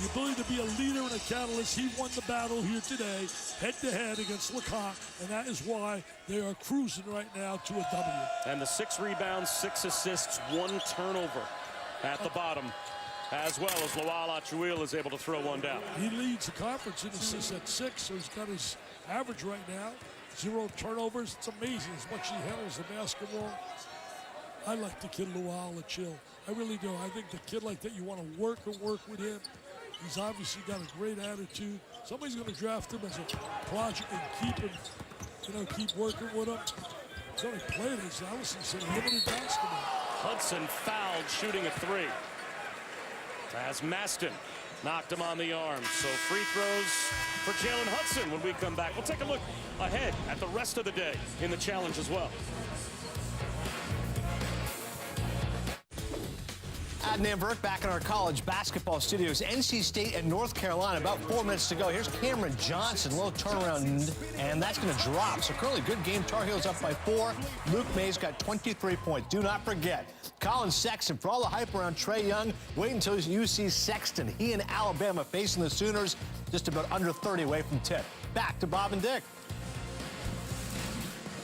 the ability to be a leader and a catalyst. He won the battle here today, head-to-head against Lecoq, and that is why they are cruising right now to a W. And the 6 rebounds, 6 assists, 1 turnover at the bottom, as well as Lawal Achuil is able to throw one down. He leads the conference in assists at 6, so he's got his average right now. 0 turnovers. It's amazing as much he handles the basketball. I like the kid Lawal Achuil. I really do. I think the kid like that, you want to work with him. He's obviously got a great attitude. Somebody's going to draft him as a project and keep him, keep working with him. He's only played, as Allison said, limited basketball. Hudson fouled, shooting a 3. As Maston knocked him on the arm. So free throws for Jalen Hudson when we come back. We'll take a look ahead at the rest of the day in the challenge as well. Adnan Burke back in our college basketball studios. NC State and North Carolina, about 4 minutes to go. Here's Cameron Johnson, a little turnaround, and that's going to drop. So currently, good game. Tar Heels up by 4. Luke Mays got 23 points. Do not forget, Colin Sexton, for all the hype around Trae Young, wait until you see Sexton. He and Alabama facing the Sooners, just about under 30 away from tip. Back to Bob and Dick.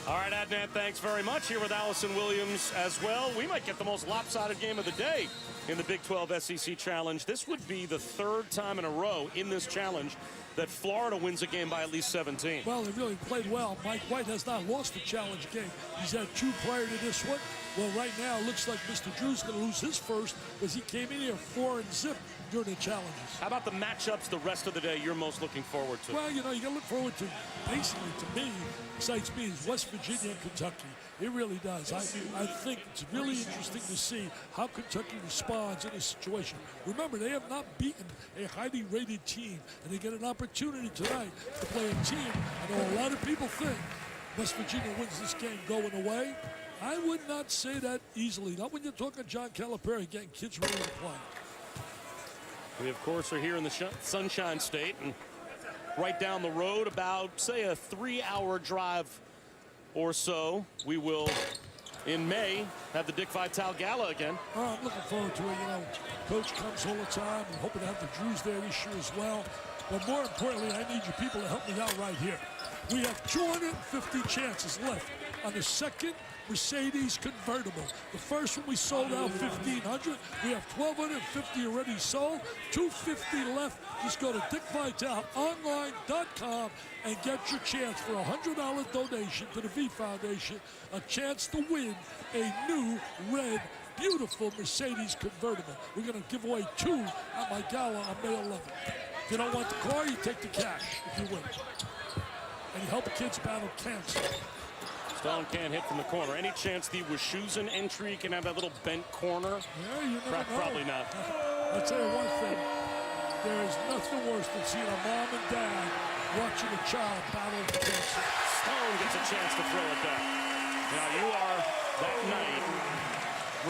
All right, Adnan, thanks very much. Here with Allison Williams as well. We might get the most lopsided game of the day in the Big 12 SEC Challenge. This would be the 3rd time in a row in this challenge that Florida wins a game by at least 17. Well, they really played well. Mike White has not lost a challenge game. He's had 2 prior to this one. Well, right now, it looks like Mr. Drew's going to lose his first because he came in here 4-0 during the challenges. How about the matchups the rest of the day you're most looking forward to? Well, you got to look forward to, basically, to me, excites me, is West Virginia and Kentucky. It really does. I think it's really interesting to see how Kentucky responds in this situation. Remember, they have not beaten a highly rated team, and they get an opportunity tonight to play a team. I know a lot of people think West Virginia wins this game going away. I would not say that easily. Not when you're talking John Calipari getting kids ready to play. We, of course, are here in the Sunshine State, and right down the road, about, say, a 3-hour drive or so, we will, in May, have the Dick Vitale Gala again. Oh, I'm looking forward to it. Coach comes all the time. I'm hoping to have the Drews there this year as well. But more importantly, I need you people to help me out right here. We have 250 chances left on the second Mercedes convertible. The first one we sold out 1,500. We have 1,250 already sold. 250 left. Just go to DickVitaleOnline.com and get your chance for a $100 donation to the V Foundation. A chance to win a new red, beautiful Mercedes convertible. We're going to give away 2 at my gala on May 11th. If you don't want the car, you take the cash if you win. And you help kids battle cancer. Stone can't hit from the corner. Any chance the Washousen entry can have that little bent corner? Yeah, you never know. Probably not. I'll tell you one thing. There is nothing worse than seeing a mom and dad watching a child battle cancer. Stone gets a chance to throw it back. Now you are, that night,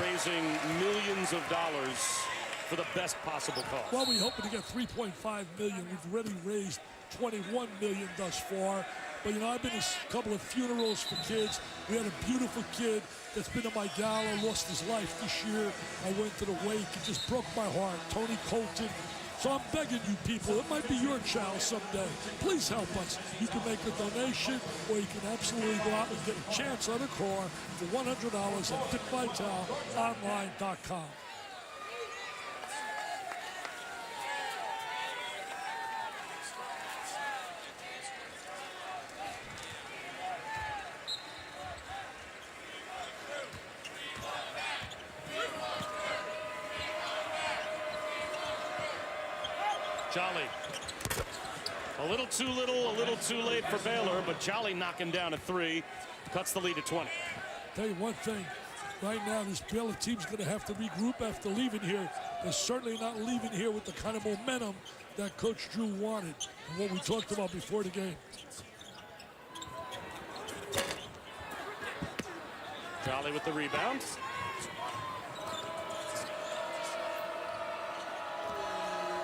raising millions of dollars for the best possible cause. Well, we're hoping to get $3.5 million. We've already raised $21 million thus far. But, I've been to a couple of funerals for kids. We had a beautiful kid that's been at my gala, lost his life this year. I went to the wake. It just broke my heart. Tony Colton. So I'm begging you people, it might be your child someday. Please help us. You can make a donation, or you can absolutely go out and get a chance on a car for $100 at DickVitaleOnline.com. Jolly. A little too little, a little too late for Baylor, but Jolly knocking down a 3. Cuts the lead to 20. Tell you one thing. Right now, this Baylor team's going to have to regroup after leaving here. They're certainly not leaving here with the kind of momentum that Coach Drew wanted and what we talked about before the game. Jolly with the rebound.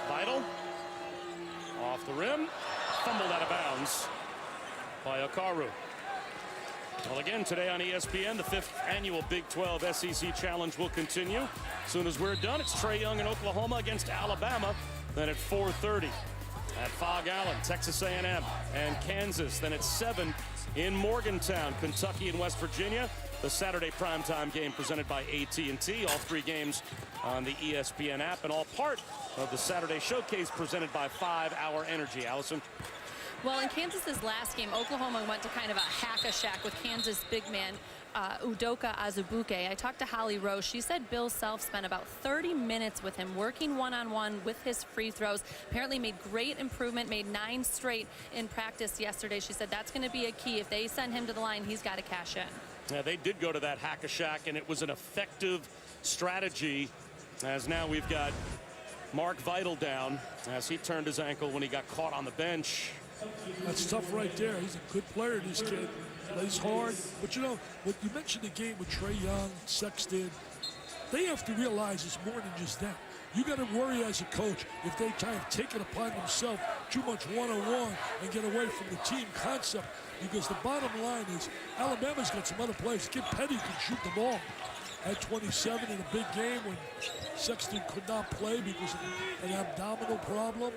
Vital. Off the rim. Fumbled out of bounds by Okaru. Well, again, today on ESPN, the 5th annual Big 12 SEC Challenge will continue. As soon as we're done, it's Trae Young in Oklahoma against Alabama. Then at 4:30 at Fog Allen, Texas A&M and Kansas. Then at 7 in Morgantown, Kentucky and West Virginia. The Saturday primetime game presented by AT&T. All 3 games on the ESPN app and all part of the Saturday showcase presented by 5 Hour Energy. Allison? Well, in Kansas's last game, Oklahoma went to kind of a hack-a-shack with Kansas big man Udoka Azubuike. I talked to Holly Rose. She said Bill Self spent about 30 minutes with him working one-on-one with his free throws. Apparently made great improvement, made 9 straight in practice yesterday. She said that's going to be a key. If they send him to the line, he's got to cash in. Yeah, they did go to that hack-a-shack, and it was an effective strategy, as now we've got Mark Vital down as he turned his ankle when he got caught on the bench. That's tough right there. He's a good player, this kid. Plays hard. But, you know, what you mentioned the game with Trae Young, Sexton, they have to realize it's more than just that. You got to worry as a coach if they kind of take it upon themselves too much one-on-one and get away from the team concept. Because the bottom line is Alabama's got some other players. Kid Petty can shoot the ball. Had 27 in a big game when Sexton could not play because of an abdominal problem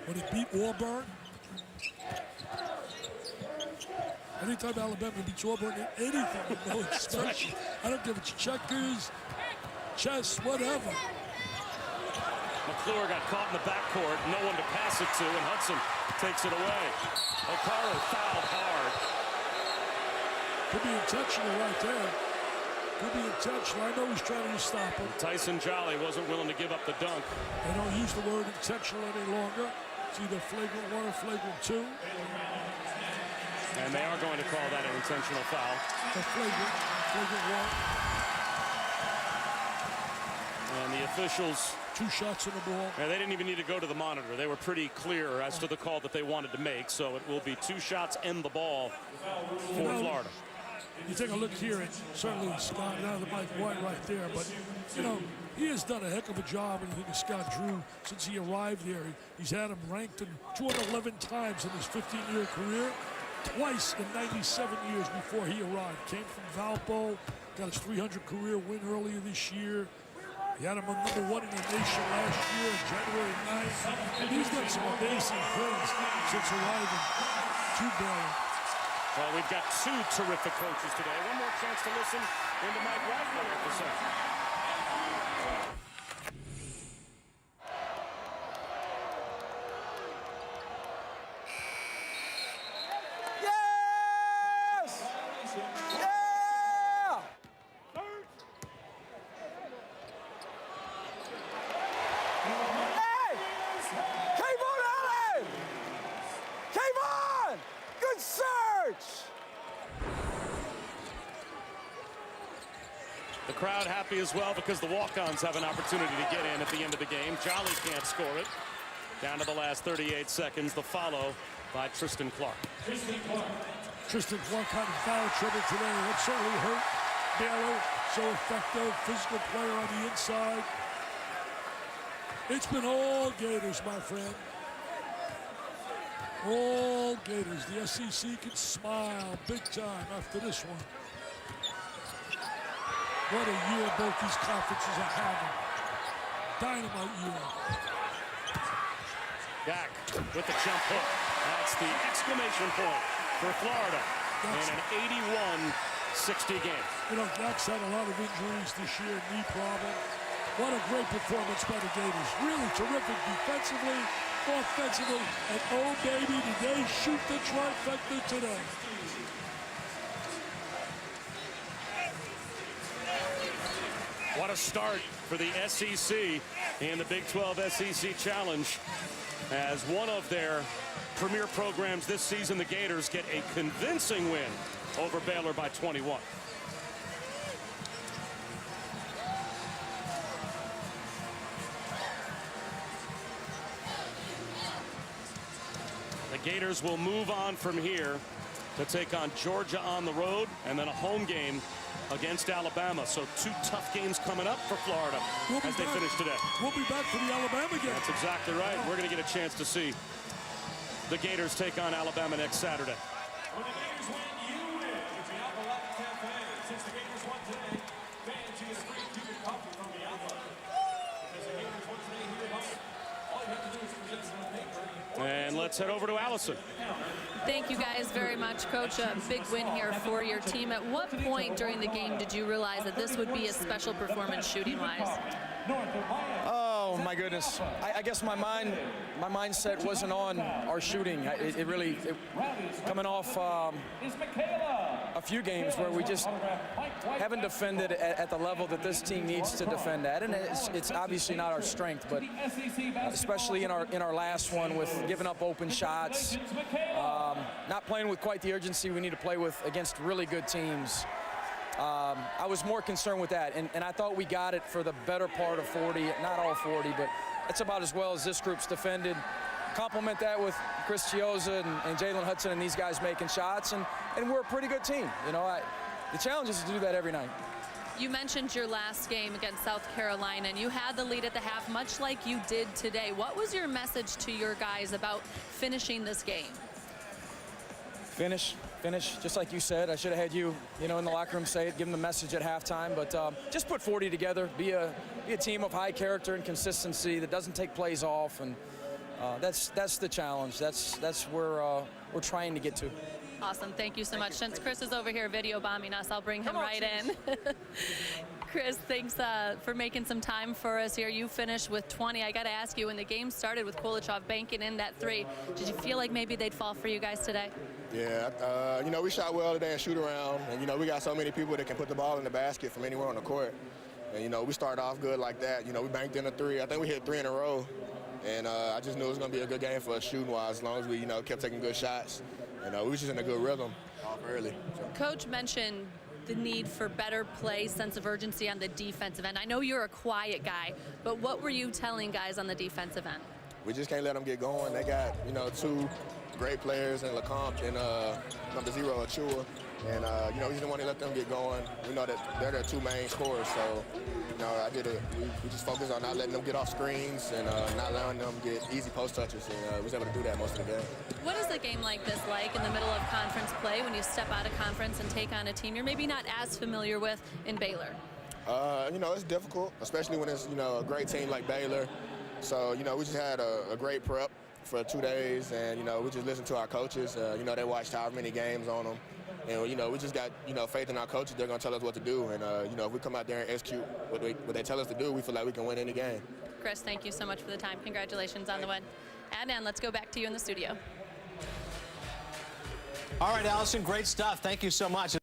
when he beat Auburn. Anytime Alabama beats Auburn in anything, you know it's special. I don't give a checkers, chess, whatever. McClure got caught in the backcourt, no one to pass it to, and Hudson takes it away. Okaro fouled hard. Could be intentional right there. Could be intentional. I know he's trying to stop him. Tyson Jolly wasn't willing to give up the dunk. They don't use the word intentional any longer. It's either flagrant 1 or flagrant 2. And they are going to call that an intentional foul. Flagrant 1. And the officials... 2 shots on the ball. And they didn't even need to go to the monitor. They were pretty clear as to the call that they wanted to make. So it will be 2 shots and the ball for Florida. You take a look here at certainly Scott, now the Mike White right there. But, you know, he has done a heck of a job, and I think Scott Drew, since he arrived there, he's had him ranked in 211 times in his 15-year career. Twice in 97 years before he arrived. Came from Valpo, got his 300 career win earlier this year. He had him on #1 in the nation last year, January 9th. And he's done some amazing things since arriving to Baylor. Well, we've got 2 terrific coaches today. One more chance to listen into Mike White. What have to say. The crowd happy as well because the walk-ons have an opportunity to get in at the end of the game. Jolly can't score it. Down to the last 38 seconds. The follow by Tristan Clark. Tristan Clark had a foul trouble today. That certainly hurt Baylor. So effective, physical player on the inside. It's been all Gators, my friend. All Gators. The SEC can smile big time after this one. What a year both these conferences are having. Dynamite year. Back with the jump hook. That's the exclamation point for Florida in an 81-60 game. You know, Dax had a lot of injuries this year, knee problem. What a great performance by the Gators. Really terrific defensively, offensively, and oh baby, did they shoot the trifecta today. What a start for the SEC in the Big 12 SEC Challenge. As one of their premier programs this season, the Gators get a convincing win over Baylor by 21. The Gators will move on from here to take on Georgia on the road and then a home game against Alabama. So 2 tough games coming up for Florida as they finish today. We'll be back for the Alabama game. That's exactly right. We're going to get a chance to see the Gators take on Alabama next Saturday. When the Gators win, you win. It's the Alpha Latin Cafe. Since the Gators won today, fans get a free cup of coffee from the Alpha. Because the Gators won today here at home. All you have to do is let's head over to Allison. Thank you guys very much, Coach. A big win here for your team. At what point during the game did you realize that this would be a special performance shooting-wise? Oh my goodness! I guess my mindset wasn't on our shooting. It really coming off a few games where we just haven't defended at the level that this team needs to defend at, and it's obviously not our strength, but especially in our last one with giving up open shots, not playing with quite the urgency we need to play with against really good teams. I was more concerned with that, and I thought we got it for the better part of 40, not all 40, but that's about as well as this group's defended. Complement that with Chris Chioza and Jalen Hudson and these guys making shots, and we're a pretty good team. You know, the challenge is to do that every night. You mentioned your last game against South Carolina, and you had the lead at the half, much like you did today. What was your message to your guys about finishing this game? Finish, just like you said. I should have had you in the locker room say it, give them the message at halftime. But just put 40 together, be a team of high character and consistency that doesn't take plays off, and that's the challenge. That's where we're trying to get to. Awesome, thank you so much. Since Chris is over here video bombing us, I'll bring him right in. Chris, thanks for making some time for us here. You finished with 20. I got to ask you, when the game started with Kulichov banking in that 3, did you feel like maybe they'd fall for you guys today? Yeah, we shot well today and shoot around, and we got so many people that can put the ball in the basket from anywhere on the court. And we started off good like that. We banked in a 3. I think we hit 3 in a row, and I just knew it was going to be a good game for us shooting-wise as long as we kept taking good shots. And we was just in a good rhythm off early. Coach mentioned the need for better play, sense of urgency on the defensive end. I know you're a quiet guy, but what were you telling guys on the defensive end? We just can't let them get going. They got 2 great players in LeCompte and number 0, Achua. And, we just didn't want to let them get going. We know that they're their 2 main scorers. So, we just focused on not letting them get off screens and not allowing them get easy post touches. And we was able to do that most of the game. What is a game like this like in the middle of conference play when you step out of conference and take on a team you're maybe not as familiar with in Baylor? It's difficult, especially when it's, a great team like Baylor. So, we just had a great prep for 2 days, and, we just listened to our coaches. They watched however many games on them. And, we just got, faith in our coaches. They're going to tell us what to do. And, if we come out there and execute what they tell us to do, we feel like we can win any game. Chris, thank you so much for the time. Congratulations on the win. And let's go back to you in the studio. All right, Allison, great stuff. Thank you so much.